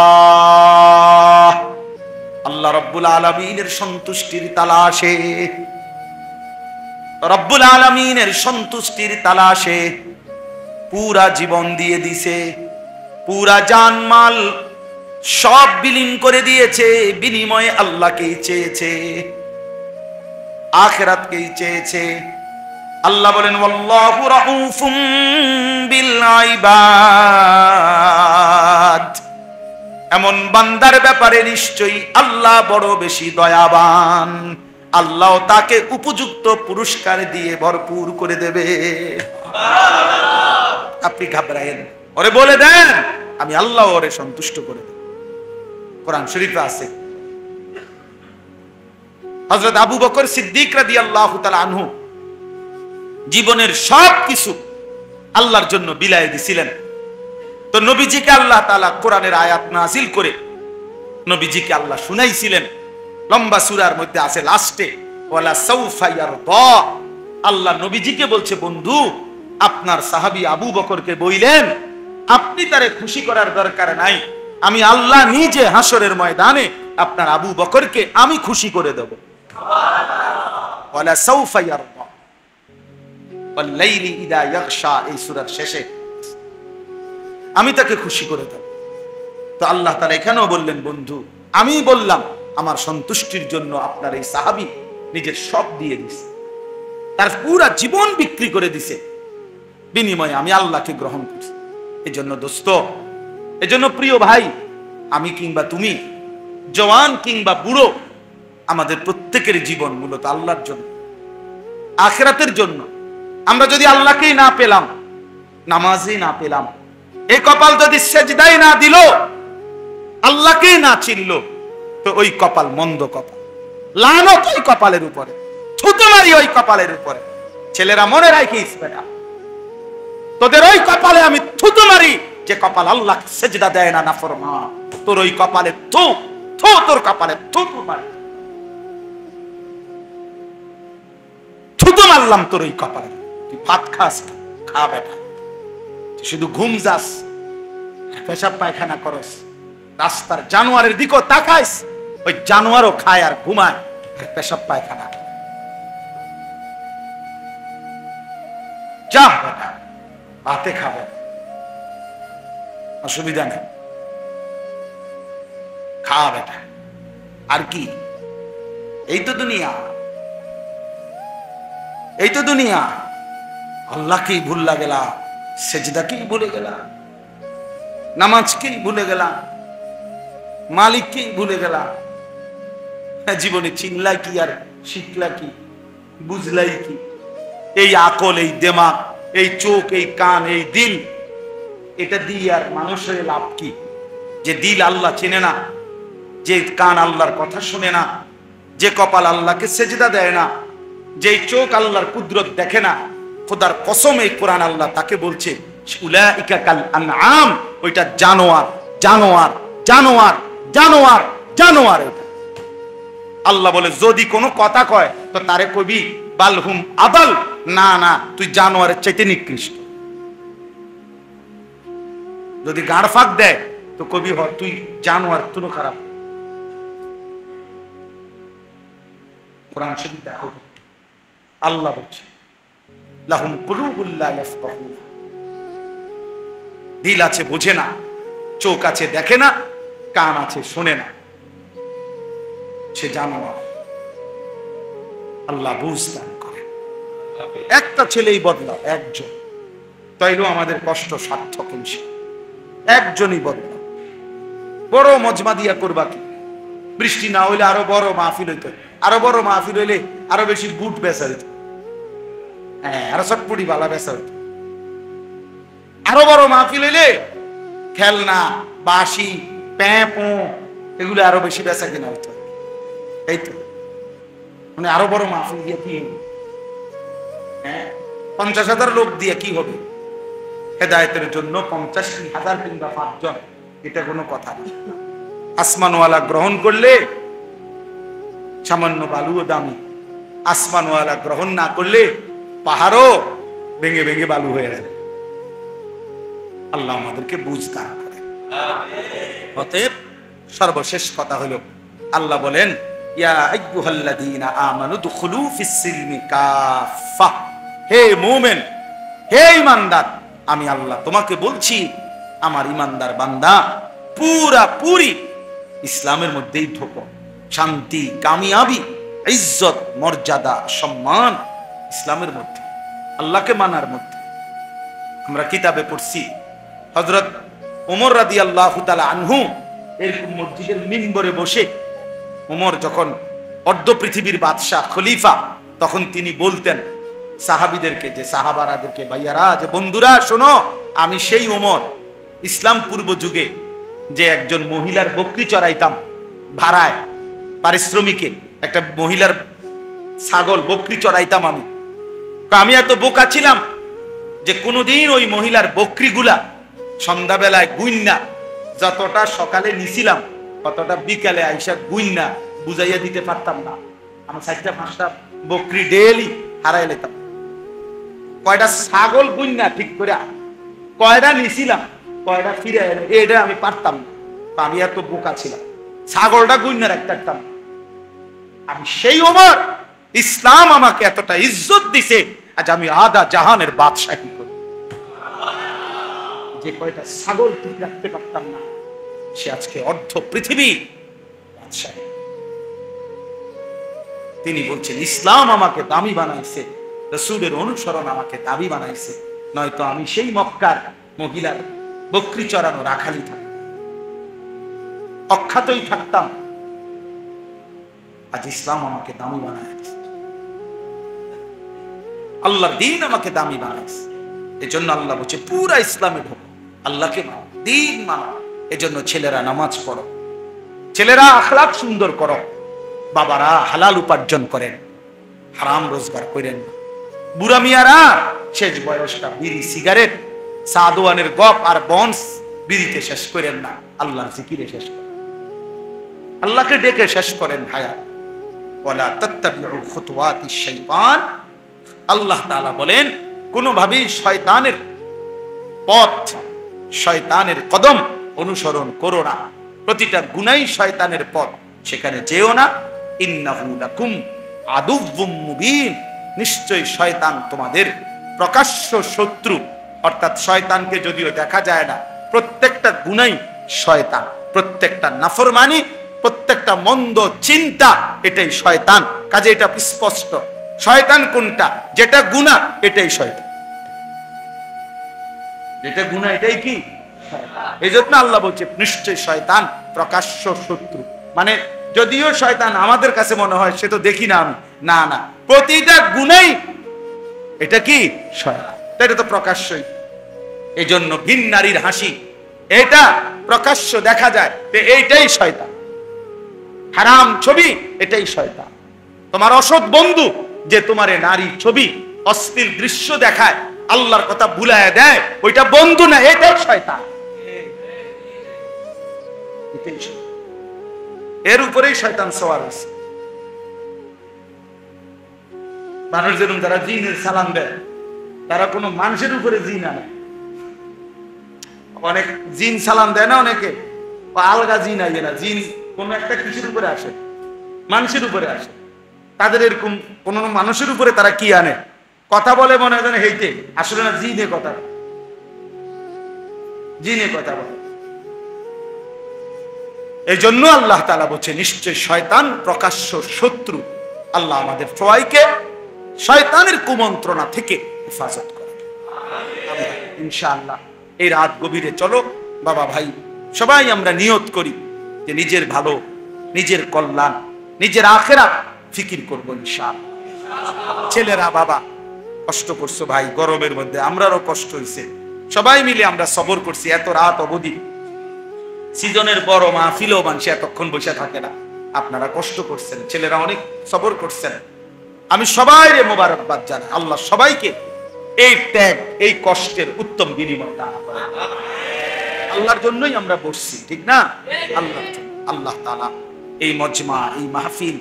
A: আল্লাহ রাব্বুল আলামিনের সন্তুষ্টির তালাশে, রব্বুল আলামিনের সন্তুষ্টির তালাশে পুরা জীবন দিয়ে দিছে, পুরা জানমাল সব বিলীন করে দিয়েছে, বিনিময়ে আল্লাহকেই চেয়েছে, আখিরাতকেই চেয়েছে। আল্লাহ বলেন ওয়াল্লাহু রাউফুম বিল ইবাদ, এমন বান্দার ব্যাপারে নিশ্চয়ই আল্লাহ বড় বেশি দয়াবান, আল্লাহ তাকে উপযুক্ত পুরস্কার দিয়ে ভরপুর করে দেবে। আপনি ঘাবড়ায়েন, ওরে বলে দেন আমি আল্লাহ ওরে সন্তুষ্ট করে দেব। কোরআন শরীফে আছে হযরত আবু বকর সিদ্দিক রাদিয়াল্লাহু তাআলা আনহু জীবনের সব কিছু আল্লাহর জন্য বিলায় দিছিলেন। তো নবীজিকে আল্লাহ তাআলা কোরআনের আয়াত নাযিল করে নবীজিকে আল্লাহ শুনাইছিলেন। লম্বা সূরার মধ্যে আছে লাস্টে ওয়ালা সাউফা ইয়ারদা, আল্লাহ নবীজিকে বলছে বন্ধু আপনার সাহাবী আবু বকরকে বইলেন আপনি তারে খুশি করার দরকার নাই, আমি আল্লাহ নিজে হাসরের ময়দানে আপনার আবু বকরকে আমি খুশি করে দেব। ওয়ালা সাউফা ইয়ারদা ওয়াল লাইলি ইযা ইয়াগশা, এই সূরার শেষে আমি তাকে খুশি করে দেব। তো আল্লাহ তাআলা এখানেও বললেন, বন্ধু আমি বললাম আমার সন্তুষ্টির জন্য আপনার এই সাহাবী নিজের সব দিয়ে দিছে, তার পুরা জীবন বিক্রি করে দিছে, বিনিময়ে আমি আল্লাহকে গ্রহণ করছি। এজন্য দোস্ত, এজন্য প্রিয় ভাই, আমি কিংবা তুমি, জওয়ান কিংবা বুড়ো, আমাদের প্রত্যেকের জীবন মূলত আল্লাহর জন্য, আখিরাতের জন্য। আমরা যদি আল্লাহকেই না পেলাম, নামাজই না পেলাম, এই কপাল যদি সেজদাই না দিল, আল্লাহকেই না চিনল, তো ওই কপাল মন্দ কপাল, লানত ওই কপালের উপরে, থুতু মারি ওই কপালের উপরে। ছেলেরা মনে রাখিস বেটা, তোদের ওই কপালে আমি থুতু মারি যে কপাল আল্লাহ সেজদা দেয় না, নাফরমান। তোর ওই কপালে থু থু, তোর কপালে থুতু মারি, থুতু মারলাম তোর ওই কপালে। তুই ভাত খাস, খা বেটা, তুই শুধু ঘুম যাস, পেশাব পায়খানা করস, রাস্তার জানোয়ারের দিকেও তাকাইস, ওই জানোয়ারও খায় আর ঘুমায়, পেশাব পায়খানা। যা বেটা, ভাতে খাবে, অসুবিধা নেই, খা বেটা। আর কি, এই তো দুনিয়া, এই তো দুনিয়া। আল্লাহকেই ভুললা গেলা, সেজদাকেই ভুলে গেলা, নামাজকেই ভুলে গেলা, মালিককেই ভুলে গেলা। জীবনে চিনলা কি আর শিখলা কি, বুঝলাই কি? এই আকল, এই দেমাগ, এই চোখ, এই কান, এই দিল, এটা দিয়ে আর মানুষের লাভ কি? যে দিল আল্লাহ চেনে না, যে কান আল্লাহর কথা শুনে না, যে কপাল আল্লাহকে সেজদা দেয় না, যে চোখ আল্লাহর কুদরত দেখে না, খোদার কসম এই কোরআন আল্লাহ তাকে বলছে উলাইকা কাল আনআম, ওইটা জানোয়ার, জানোয়ার, জানোয়ার, জানোয়ার, জানোয়ার। এটা আল্লাহ বলে যদি কোনো কথা কয় তো তারে কবি বালহুম আদাল, না না, তুই জানোয়ারের চাইতে নিকৃষ্ট। যদি গাড় ফাঁক দেয় তো কবি হ তুই জানোয়ার, তুই খারাপ। কোরআন শরীফ দেখো, আল্লাহ বলছে লাহুম কুলুবুল লা ইয়াফকাহুনা, দিল আছে বোঝে না, চোখ আছে দেখে না, কান আছে শোনে না, সে জানোয়ার। আল্লাহ বুঝদান করে। একটা ছেলেই বদলা, একজন, তাইলেও আমাদের কষ্ট সার্থক। একজনই বদলা, বড় মজমা দিয়া করবা কি? বৃষ্টি না হইলে আরো বড় মাহফিল হইতো, আরো বড় মাহফিল হইলে আরো বেশি বুট বেচা হইতো, হ্যাঁ, আরো চটপুটি বালা বেচা হইতো। আরো বড় মাহফিল হইলে খেলনা, বাঁশি, প্যাঁপো, এগুলো আরো বেশি বেচা কিনা হইতো। এই তো মানে আরো বড় মাহফিল দিয়ে কি হবে? হ্যাঁ, 50,000 লোক দিয়ে কি হবে? হেদায়েতের জন্য 50,000 কিংবা 5 জন, এটা কোনো কথা না। আসমানওয়ালা গ্রহণ করলে সামান্য বালুও দামি, আসমানওয়ালা গ্রহণ না করলে পাহাড়ও ভেঙে ভেঙে বালু হয়ে যায়। আল্লাহ আমাদেরকে বুঝদান করে। অতএব সর্বশেষ কথা হলো, আল্লাহ বলেন ইয়া আইয়ুহাল্লাযীনা আমানু দুখুলু ফিস-সিলমি কাফা, হে মুমিন, হে ঈমানদার, আমি আল্লাহ তোমাকে বলছি আমার ঈমানদার বান্দা পুরাপুরি ইসলামের মধ্যেই ঢোকো। শান্তি, কামিয়াবি, ইজ্জত, মর্যাদা, সম্মান ইসলামের মধ্যে, আল্লাহকে মানার মধ্যে। আমরা কিতাবে পড়ছি হযরত ওমর রাদিয়াল্লাহু তাআলা আনহু এরকম মসজিদের মিম্বরে বসে, ওমর যখন অর্ধ পৃথিবীর বাদশাহ, খলিফা, তখন তিনি বলতেন সাহাবীদেরকে, যে সাহাবারাদেরকে, ভাইয়ারা, যে বন্ধুরা শোনো, আমি সেই ওমর ইসলাম পূর্ব যুগে যে একজন মহিলার বকরি চড়াইতাম ভাড়ায়, পারিশ্রমিকে একটা মহিলার ছাগল বকরি চড়াইতাম। আমি এত বোকা ছিলাম যে কোনোদিন ওই মহিলার বকরিগুলা সন্ধ্যাবেলায় গুইন্না, যতটা সকালে নিছিলাম ততটা বিকালে আইসা গুইন্না বুঝাইয়া দিতে পারতাম না। আমি 4-5টা বকরি ডেইলি হারাই লেতাম। কয়টা ছাগল গুইন্না ঠিক করে কয়টা নিছিলাম, কয়টা ফিরে এনে, এটা আমি পারতাম না। আমি এত বোকা ছিলাম, ছাগলটা গুইন্না রাখতে পারতাম। আমি সেই ওমর ইসলাম আমাকে এতটা ইজ্জত দিছে, আজ আমি আধা জাহানের বাদশাহী করি। যে কয়টা ছাগল ঠিক রাখতে পারতাম না, সে আজকে অর্ধ পৃথিবীর বাদশাহ। তিনি বলছেন ইসলাম আমাকে দামি বানাইছে, রাসূলের অনুসরণ আমাকে দামি বানাইছে, নয়তো আমি সেই মক্কার মহিলার বকরি চড়ানো রাখালি থাকতাম, অখ্যাতই থাকতাম। আজ ইসলাম আমাকে দামি বানাইছে, আল্লাহর দ্বীন আমাকে দামি বানাইছে। এজন্য আল্লাহ বলছে পুরা ইসলামে ঢোকো, আল্লাহকে মানো, দ্বীন মানো। এজন্য ছেলেরা নামাজ পড়ো, ছেলেরা আখলাক সুন্দর করো, বাবারা হালাল উপার্জন করেন, হারাম রোজগার করেন না। বুড়া মিয়ারা শেষ বয়সটা বিড়ি সিগারেট সাদওয়ানের গপ আর বন্স বিড়িতে শেষ করেন না, আল্লাহর জিকিরে শেষ করেন, আল্লাহকে ডেকে শেষ করেন হায়াত। ওয়ালা তাত্তাবিউ খুতুওয়াতিশ শাইতান, আল্লাহ তাআলা বলেন কোনোভাবেই শয়তানের পথ, শয়তানের কদম অনুসরণ করো না। প্রতিটা গুনাই শয়তানের পথ, সেখানে যেও না। ইন্নাহু লাকুম আদুউম মুবিন, নিশ্চয়ই শয়তান তোমাদের প্রকাশ্য শত্রু। অর্থাৎ শয়তানকে যদিও দেখা যায় না, প্রত্যেকটা গুনাই শয়তান, প্রত্যেকটা নাফরমানি, প্রত্যেকটা মন্দ চিন্তা এটাই শয়তান। কাজে এটা স্পষ্ট, শয়তান কোনটা, যেটা গুনাহ এটাই শয়তান, যেটা গুনাহ এটাই কি শয়তান। এই জন্য আল্লাহ বলছে নিশ্চয় শয়তান প্রকাশ্য শত্রু। মানে যদিও শয়তান আমাদের কাছে মনে হয় সে তো দেখি না আমি, না না, প্রতিটা গুনাই এটা কি শয়তান, এটা তো প্রকাশ্যই। এই জন্য ভিন নারীর হাসি এটা প্রকাশ্য দেখা যায়, এইটাই শয়তান। হারাম ছবি এটাই শয়তান। তোমার অসৎ বন্ধু যে তোমার নারী ছবি অশ্লীল দৃশ্য দেখায়, আল্লাহর কথা ভুলায় দেয়, ওইটা বন্ধু না, এটাই শয়তান। এর উপরেই শয়তান সওয়ার হয়েছে। মানুষ যেরকম যারা জিনের সালাম দেয়, তারা কোনো মানুষের উপরে জিন আনে। অনেক জিন সালাম দেয় না, অনেকে আলগা জিন আইয়ে না, জিন কোন একটা কিছুর উপরে আসে, মানুষের উপরে আসে। তাদের এরকম কোন মানুষের উপরে তারা কি আনে, কথা বলে মনে হয় হেইতে, আসলে না জিনে কথা, জিনে কথা বলে। এই জন্য আল্লাহ তাআলা বলছে নিশ্চয় শয়তান প্রকাশ্য শত্রু। আল্লাহ আমাদের সবাইকে শয়তানের কুমন্ত্রণা থেকে হেফাজত করে। ইনশাআল্লাহ এই রাত গভীরে চলো বাবা ভাই সবাই আমরা নিয়ত করি যে নিজের ভালো, নিজের কল্যাণ, নিজের আখিরাত ফিকির করব ইনশাআল্লাহ। ছেলেরা বাবা কষ্ট করছো ভাই, গরমের মধ্যে আমরারও কষ্ট হয়েছে, সবাই মিলে আমরা সবর করছি। এত রাত অবধি সিজনের বড় মাহফিলও মানুষ এতক্ষণ বসে থাকে না, আপনারা কষ্ট করছেন, ছেলেরা অনেক সবর করছেন। আমি সবাইরে মোবারকবাদ জানাই। আল্লাহ সবাইকে এই ত্যাগ, এই কষ্টের উত্তম বিনিময় দান করেন। আল্লাহর জন্যই আমরা বসছি, ঠিক না? আল্লাহর জন্য। আল্লাহ তাআলা এই মজমা, এই মাহফিল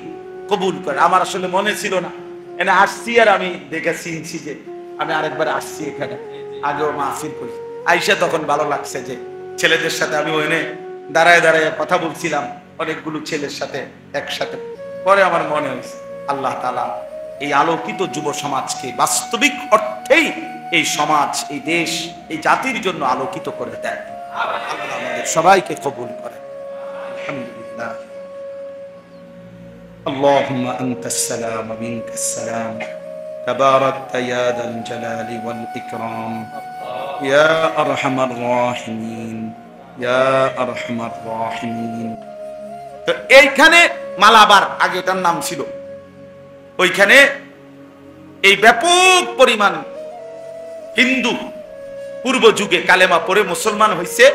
A: কবুল করে। আমার আসলে মনে ছিল না, এনে আসছি আর আমি দেখে চিনছি যে আমি আরেকবার আসছি এখানে, আগেও মাহফিল করি। আইসা তখন ভালো লাগছে যে ছেলেদের সাথে আমি ওখানে দাঁড়ায় দাঁড়ায় কথা বলছিলাম অনেকগুলো ছেলের সাথে একসাথে। পরে আমার মনে হয়েছে আল্লাহ তাআলা এই আলোকিত যুব সমাজকে বাস্তবিক অর্থেই এই সমাজ, এই দেশ, এই জাতির জন্য আলোকিত করে দেয়। আল্লাহ আমাদের সবাইকে কবুল করে। আলহামদুলিল্লাহ। আল্লাহুম্মা আনতাস সালাম ওয়া মিনকাস সালাম, তাবারাকতা ইয়া যাল জালালি ওয়াল ইকরাম, ইয়া আরহামার রাহিমিন, ইয়া আরহামার রাহিমিন। তো এইখানে মালাবার, আগে এটার নাম ছিল, ওইখানে এই ব্যাপক পরিমাণ হিন্দু পূর্ব যুগে কালেমা পড়ে মুসলমান হয়েছে।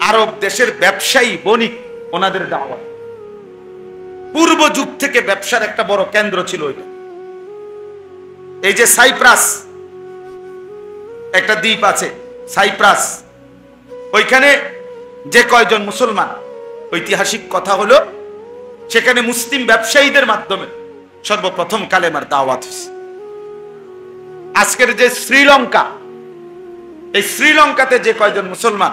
A: আরব দেশের ব্যবসায়ী বণিক, ওনাদের দাওয়াত, পূর্ব যুগ থেকে ব্যবসার একটা বড় কেন্দ্র ছিল ওইটা। এই যে সাইপ্রাস একটা দ্বীপ আছে, সাইপ্রাস, ওইখানে যে কয়জন মুসলমান, ঐতিহাসিক কথা হলো সেখানে মুসলিম ব্যবসায়ীদের মাধ্যমে সর্বপ্রথম কালেমার দাওয়াত হয়েছে। আজকের যে শ্রীলঙ্কা, এই শ্রীলঙ্কাতে যে কয়জন মুসলমান,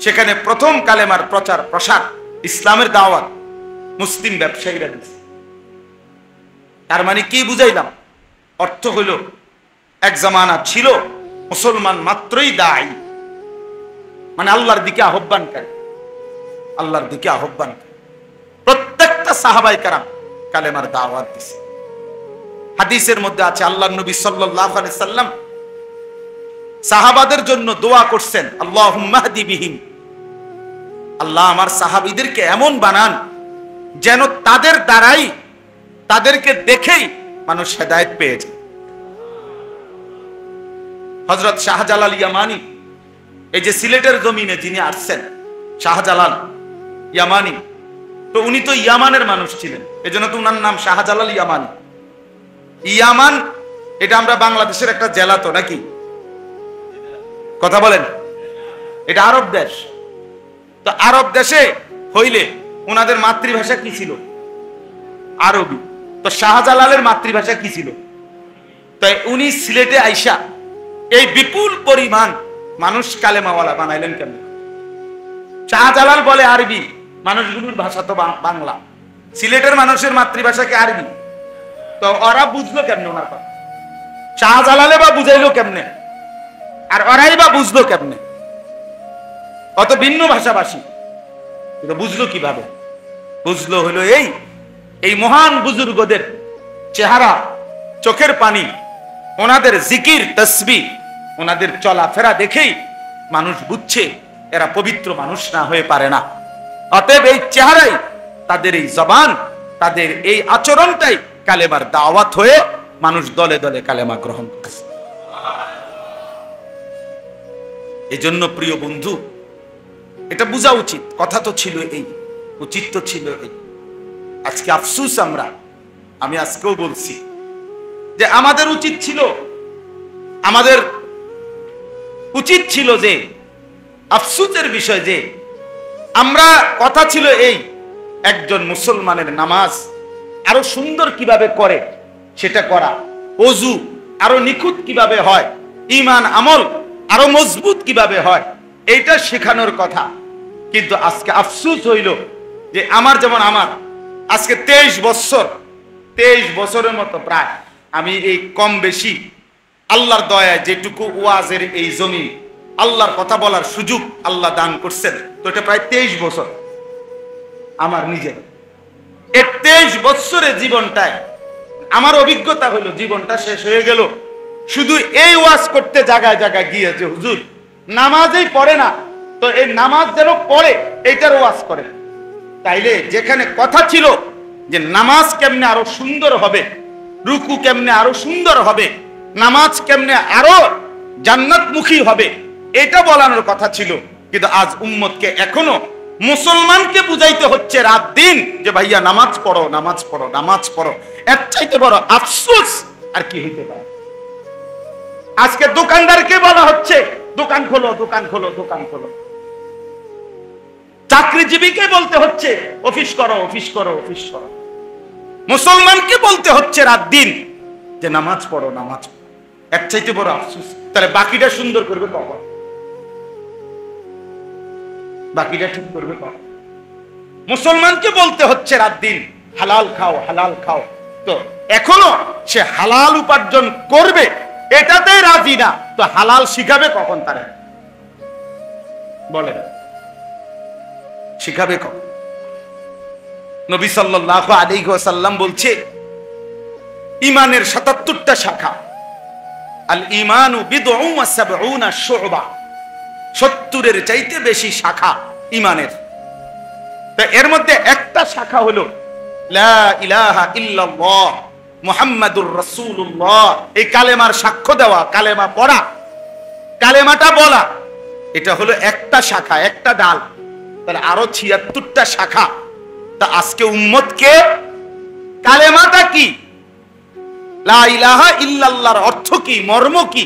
A: সেখানে প্রথম কালেমার প্রচার প্রসার, ইসলামের দাওয়াত মুসলিম ব্যবসায়ীরা দিচ্ছে। তার মানে কি বুঝাইলাম? অর্থ হইল এক জামানা ছিল মুসলমান মাত্রই দায়ী, মানে আল্লাহর দিকে আহ্বানকারী, আল্লাহর দিকে আহ্বানকারী। প্রত্যেকটা সাহাবায়ে কেরাম কালেমার দাওয়াত দিছে। হাদিসের মধ্যে আছে আল্লাহর নবী সাল্লাল্লাহু আলাইহি সাল্লাম সাহাবাদের জন্য দোয়া করছেন, আল্লাহুম্মা হদি বিহিম, আল্লাহ আমার সাহাবীদেরকে এমন বানান যেন তাদের দ্বারাই, তাদেরকে দেখেই মানুষ হেদায়েত পেয়ে যায়। হযরত শাহজালাল ইয়ামানি, এই যে সিলেটের জমিনে যিনি আসছেন শাহজালাল ইয়ামানি, তো উনি তো ইয়ামানের মানুষ ছিলেন, এজন্য তো উনার নাম শাহজালাল ইয়ামানি। ইয়ামান এটা আমরা বাংলাদেশের একটা জেলা, তো নাকি? কথা বলেন, এটা আরব দেশ। তো আরব দেশে হইলে ওনাদের মাতৃভাষা কি ছিল? আরবি। তো শাহজালালের মাতৃভাষা কি ছিল? তাই উনি সিলেটে আইসা এই বিপুল পরিমাণ মানুষ কালেমাওয়ালা বানাইলেন কেন? শাহজালাল বলে আরবি, মানুষগুলোর ভাষা তো বাংলা, সিলেটের মানুষের মাতৃভাষা কি আরবি? তো ওরা বুঝলো কেমনে ওনার কথা? শাহজালালে বা বুঝাইলো কেমনে, আর ওরাই বা বুঝলো কেমনে? অত ভিন্ন ভাষাভাষী, কিন্তু বুঝলো কিভাবে? বুঝলো হলো এই মহান বুজুর্গদের চেহারা, চোখের পানি, ওনাদের জিকির তাসবিহ, ওনাদের চলাফেরা দেখেই মানুষ বুঝছে এরা পবিত্র মানুষ না হয়ে পারে না। অতএব এই চেহারাই, তাদের এই জবান, তাদের এই আচরণটাই কালেমার দাওয়াত হয়ে মানুষ দলে দলে কালেমা গ্রহণ করছে। এজন্য প্রিয় বন্ধু, এটা বোঝা উচিত। কথা তো ছিল এই, উচিত তো ছিল এই। আজকে আফসুস, আমি আজকেও বলছি যে আমাদের উচিত ছিল যে আফসুসের বিষয় যে আমরা, কথা ছিল এই, একজন মুসলমানের নামাজ আরো সুন্দর কিভাবে করে সেটা করা, ওযু আরো নিখুঁত কিভাবে হয়, ঈমান আমল আরো মজবুত কিভাবে হয়, এইটা শেখানোর কথা। কিন্তু আজকে আফসোস হইল যে আমার আজকে 23 বছরের মতো প্রায় আমি এই কম বেশি আল্লাহর দয়ায় যেটুকু ওয়াজের এই জমি, আল্লাহর কথা বলার সুযোগ আল্লাহ দান করছেন, তো এটা প্রায় 23 বছর আমার নিজের। এই 23 বছরের জীবনটায় আমার অভিজ্ঞতা হলো জীবনটা শেষ হয়ে গেল শুধু এই ওয়াজ করতে জায়গায় জায়গায় গিয়ে, যে হুজুর নামাজই পড়ে না, তো এই নামাজ যেন পড়ে এইটার ওয়াজ করে। তাইলে যেখানে কথা ছিল যে নামাজ কেমনে আরো সুন্দর হবে, রুকু কেমনে আরো সুন্দর হবে, নামাজ কেমনে আরো জান্নাতমুখী হবে, এটা বলানোর কথা ছিল। কিন্তু আজ উম্মতকে, এখনো মুসলমানকে বুঝাইতে হচ্ছে রাত দিন যে ভাইয়া নামাজ পড়ো, নামাজ পড়ো, নামাজ পড়ো। এর চাইতে বড় আফসোস আর কি হইতে পারে? আজকে দোকানদারকে বলা হচ্ছে দোকান খোলো, দোকান খোলো, দোকান খোলো। চাকরিজীবীকে বলতে হচ্ছে অফিস করো, অফিস করো, অফিস করো। মুসলমানকে বলতে হচ্ছে রাত দিন যে নামাজ পড়ো, নামাজ পড়ো। এর চাইতে বড় আফসোস। তাহলে বাকিটা সুন্দর করবে কখন? বাকিটা ঠিক করবে কখন? মুসলমানকে বলতে হচ্ছে রাত দিন হালাল খাও, হালাল খাও, তো এখনো সে হালাল উপার্জন করবে এটাতে রাজি না, তো হালাল শিখাবে কখন? তারা বলেন, শিখাবে কখন? নবী সাল্লাল্লাহু আলাইহি ওয়াসাল্লাম বলছে ঈমানের ৭৭টা শাখা। আল ঈমানু বিদউন ওয়া সাবউনা শু'বা, ৭০-এর চাইতে বেশি শাখা ঈমানের। তো এর মধ্যে একটা শাখা হলো লা ইলাহা ইল্লাল্লাহ মুহাম্মাদুর রাসূলুল্লাহ। এই কালেমার সাক্ষ্য দেওয়া, কালেমা পড়া, কালেমাটা বলা, এটা হলো একটা শাখা, একটা ডাল। তাহলে আরো ৭৬টা শাখা। তা আজকে উম্মতকে কালেমাটা কি, লা ইলাহা ইল্লাল্লাহর অর্থ কি, মর্ম কি,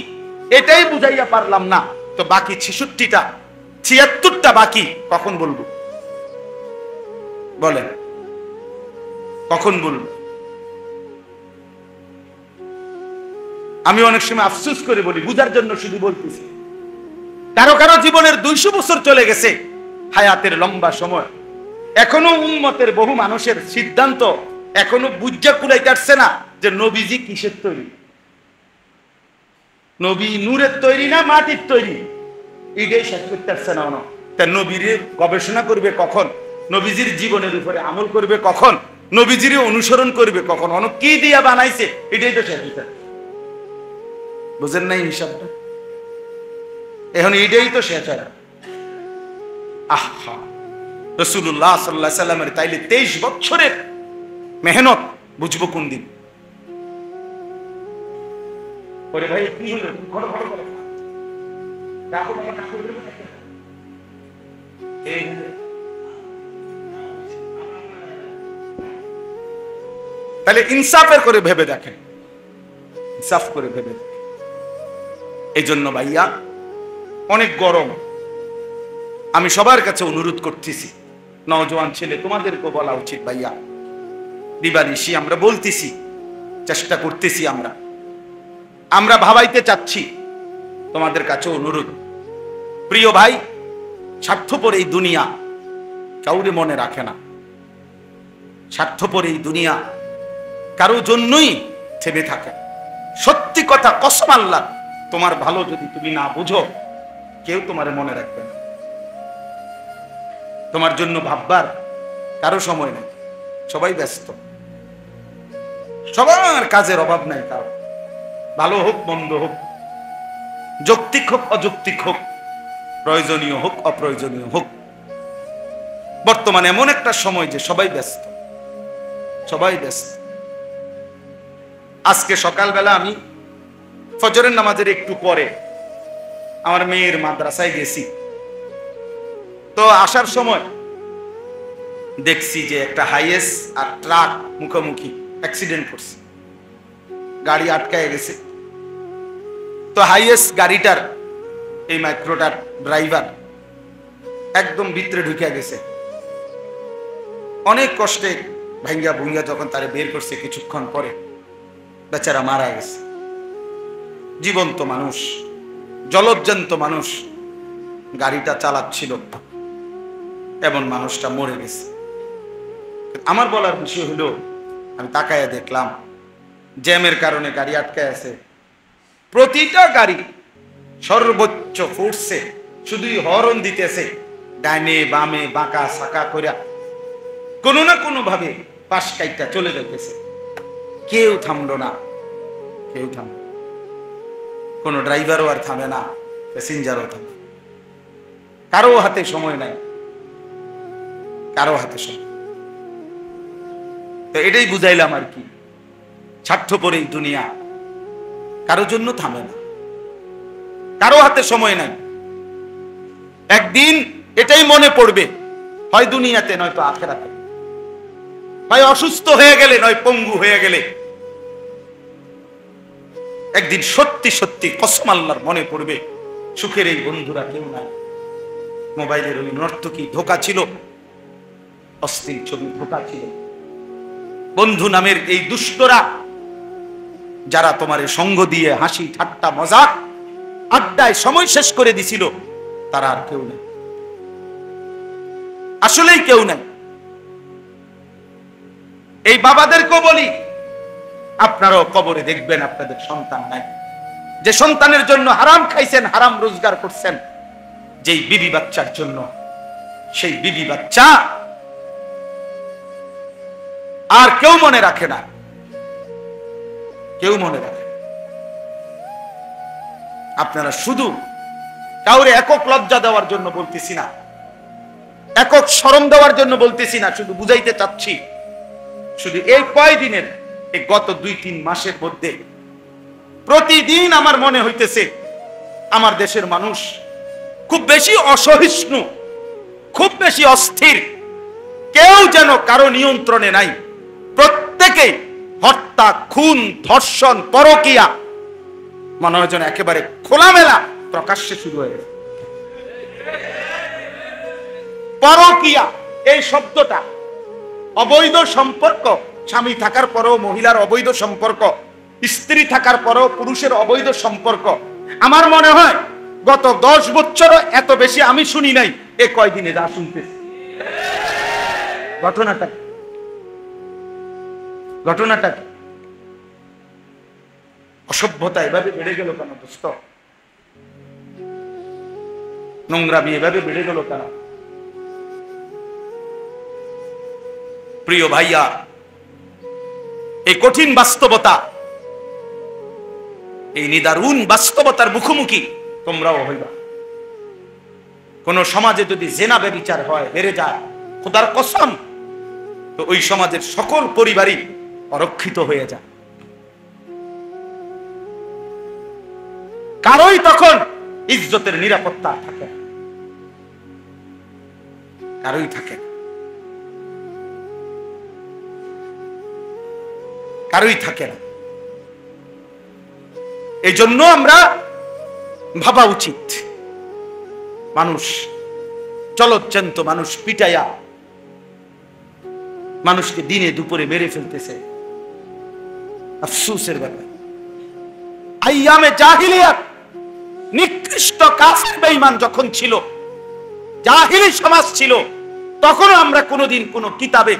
A: এটাই বুঝাইয়া পারলাম না, তো বাকি ৬৬টা ৭৬টা বাকি কখন বলবো? বলেন, কখন বলবো? আমি অনেক সময় আফসোস করে বলি, বুঝার জন্য শুধু বলতেছি। কারো কারো জীবনের ২০০ বছর চলে গেছে, হায়াতের লম্বা সময়, এখনো উম্মতের বহু মানুষের সিদ্ধান্ত এখনো বুঝা কুলাইতে আসছে না যে নবীজি কিসের তৈরি, নবী নূরের তৈরি না মাটির তৈরি, এটাই শেষ করতে পারছে না। তা নবীর গবেষণা করবে কখন, নবীজির জীবনের উপরে আমল করবে কখন, নবীজির অনুসরণ করবে কখন, কি দিয়া বানাইছে এটাই তো শেষ হইতে, বুঝেন নাই হিসাবটা? এখন এটাই তো শেষ হয়। আহা, রাসূলুল্লাহ সাল্লাল্লাহু আলাইহি সাল্লামের তাইলে 23 বছরের মেহনত বুঝবো কোন দিন? ওরে ভাই কি হলো, ঘর ঘর করে ডাকো বাবা, ডাকো। তাহলে ইনসাফের করে ভেবে দেখেন, ইনসাফ করে ভেবে দেখেন। এই জন্য ভাইয়া অনেক গরম, আমি সবার কাছে অনুরোধ করতেছি, নওজোয়ান ছেলে তোমাদেরকেও বলা উচিত ভাইয়া, দিবানিশি আমরা বলতেছি, চেষ্টা করতেছি, আমরা ভাবাইতে চাচ্ছি, তোমাদের কাছে অনুরোধ, প্রিয় ভাই, স্বার্থপর এই দুনিয়া কাউরে মনে রাখে না, স্বার্থপর এই দুনিয়া কারো জন্যই থেমে থাকে। সত্যি কথা, কসম আল্লাহ, তোমার ভালো যদি তুমি না বুঝো, কেউ তোমার মনে রাখবে না, তোমার জন্য ভাববার কারো সময় নেই, সবাই ব্যস্ত, সবার কাজের অভাব নাই কারো, ভালো হোক মন্দ হোক, যৌক্তিক হোক অযৌক্তিক হোক, প্রয়োজনীয় হোক অপ্রয়োজনীয় হোক, বর্তমানে এমন একটা সময় যে সবাই ব্যস্ত, সবাই ব্যস্ত। আজকে সকালবেলা আমি ফজরের নামাজের একটু পরে আমার মেয়ের মাদ্রাসায় গেছি, তো আসার সময় দেখছি যে একটা হাইয়েস আর ট্রাক মুখোমুখি অ্যাক্সিডেন্ট করছে, গাড়ি আটকায় গেছে। তো হাইয়েস গাড়িটার এই মাইক্রোটার ড্রাইভার একদম ভিতরে ঢুকে গেছে, অনেক কষ্টে ভাঙ্গা ভুঙ্গা যখন তারে বের করছে, কিছুক্ষণ পরে বেচারা মারা গেছে। জীবন্ত মানুষ, জলজ্জান্ত মানুষ গাড়িটা চালাচ্ছিল, এমন মানুষটা মরে গেছে। আমার বলার বিষয় হলো, আমি তাকায়া দেখলাম জ্যামের কারণে গাড়ি আটকায় আছে, প্রতিটা গাড়ি সর্বোচ্চ ফোর্সে শুধুই হর্ন দিতেছে, ডাইনে বামে বাঁকা সাকা কইরা কোনো না কোনো ভাবে পাশ কাইটা চলে যাইতেছে, কেউ থামলো না, কেউ থামলো, কোন ড্রাইভারও আর থামে না, প্যাসেঞ্জারও থামে, কারো হাতে সময় নাই, কারো হাতে সময়। তো এটাই বুঝাইলাম আর কি, স্বার্থপর এই দুনিয়া কারো জন্য থামে না, কারো হাতে সময় নাই। একদিন এটাই মনে পড়বে, হয় দুনিয়াতে নয়তো আখিরাতে, হয় অসুস্থ হয়ে গেলে নয় পঙ্গু হয়ে গেলে, একদিন সত্যি সত্যি কসম আল্লাহর মনে পড়বে, সুখের এই বন্ধুরা কেউ নাই। মোবাইলের ওই নর্তকী ধোঁকা ছিল, অস্থির ছবি ধোঁকা ছিল, বন্ধু নামের এই দুষ্টরা যারা তোমার সঙ্গ দিয়ে হাসি ঠাট্টা মজাক আড্ডায় সময় শেষ করে দিছিল, তারা আর কেউ নেই, আসলেই কেউ নাই। এই বাবাদেরকেও বলি, আপনারাও কবরে দেখবেন আপনাদের সন্তান নাই, যে সন্তানের জন্য হারাম খাইছেন, হারাম রোজগার করছেন, যেই বিবি বাচ্চার জন্য, সেই বিবি বাচ্চা আর কেউ মনে রাখে না, কেউ মনে রাখে। আপনারা শুধু কাউরে একক লজ্জা দেওয়ার জন্য বলতেছি না, একক শরম দেওয়ার জন্য বলতেছি না, শুধু বুঝাইতে চাচ্ছি, শুধু এই কয়দিনের, এই গত 2-3 মাসের মধ্যে প্রতিদিন আমার মনে হইতেছে আমার দেশের মানুষ খুব বেশি অসহিষ্ণু, খুব বেশি অস্থির, কেউ যেন কারো নিয়ন্ত্রণে নাই, প্রত্যেকে হত্যা, খুন, ধর্ষণ, পরকীয়া মনে হয় যেন একেবারে খোলামেলা প্রকাশ্যে শুরু হয়ে গেছে। পরকীয়া এই শব্দটা, অবৈধ সম্পর্ক, স্বামী থাকার পরেও মহিলার অবৈধ সম্পর্ক, স্ত্রী থাকার পরেও পুরুষের অবৈধ সম্পর্ক, আমার মনে হয় গত 10 বছরও এত বেশি আমি শুনি নাই, এ কয়দিনে যা শুনতেছি। ঘটনাটা কি? অসভ্যতা এভাবে বেড়ে গেল কেন দোস্ত? নোংরামি এভাবে বেড়ে গেল কেন? প্রিয় ভাইয়া, এই কঠিন বাস্তবতা, এই নিদারুণ বাস্তবতার মুখোমুখি তোমরাও হইবা। কোন সমাজে যদি জেনা ব্যভিচার হয়, বেড়ে যায়, খোদার কসম, তো ওই সমাজের সকল পরিবারই অরক্ষিত হয়ে যায়। কারোই তখন ইজ্জতের নিরাপত্তা থাকে না, কারোই থাকে না, কারোই থাকে না। এই জন্য আমরা ভাবা উচিত, মানুষ চলচ্চন্ত মানুষ পিটাইয়া মানুষকে দিনে দুপুরে মেরে ফেলতেছে, আফসোসের ব্যাপার। আইয়ামে জাহিলিয়াত, নিকৃষ্ট কাফের বেঈমান যখন ছিল, জাহিলি সমাজ ছিল, তখনও আমরা কোনোদিন কোন কিতাবে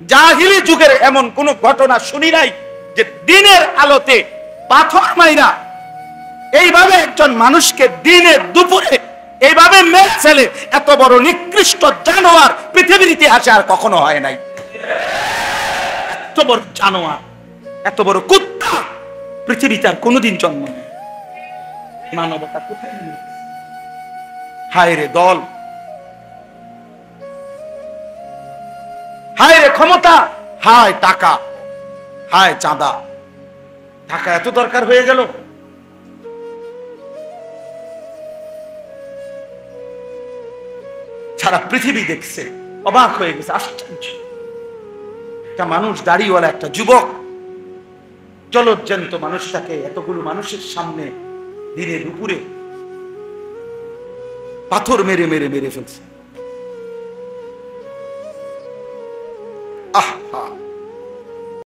A: জাহিলি যুগের এমন কোন ঘটনা শুনি নাই যে দিনের আলোতে পাথর মাইরা এইভাবে একজন মানুষকে দিনে দুপুরে এইভাবে মেরে ফেলে। এত বড় নিকৃষ্ট জানোয়ার পৃথিবীর ইতিহাসে আর কখনো হয় নাই। এত বড় জানোয়ার, এত বড় কুত্তা পৃথিবীতে আর কোনোদিন জন্ম নেয়। মানবতা কোথায়? হায় রে দল, হায় রে ক্ষমতা, হায় টাকা, হায় চাঁদা। টাকা এত দরকার হয়ে গেল। সারা পৃথিবী দেখছে, অবাক হয়ে গেছে, আশ্চর্য। একটা মানুষ, দাড়িওয়ালা একটা যুবক, জলজ্জান্ত মানুষটাকে এতগুলো মানুষের সামনে দিনে দুপুরে পাথর মেরে মেরে মেরে ফেলছে। আহা,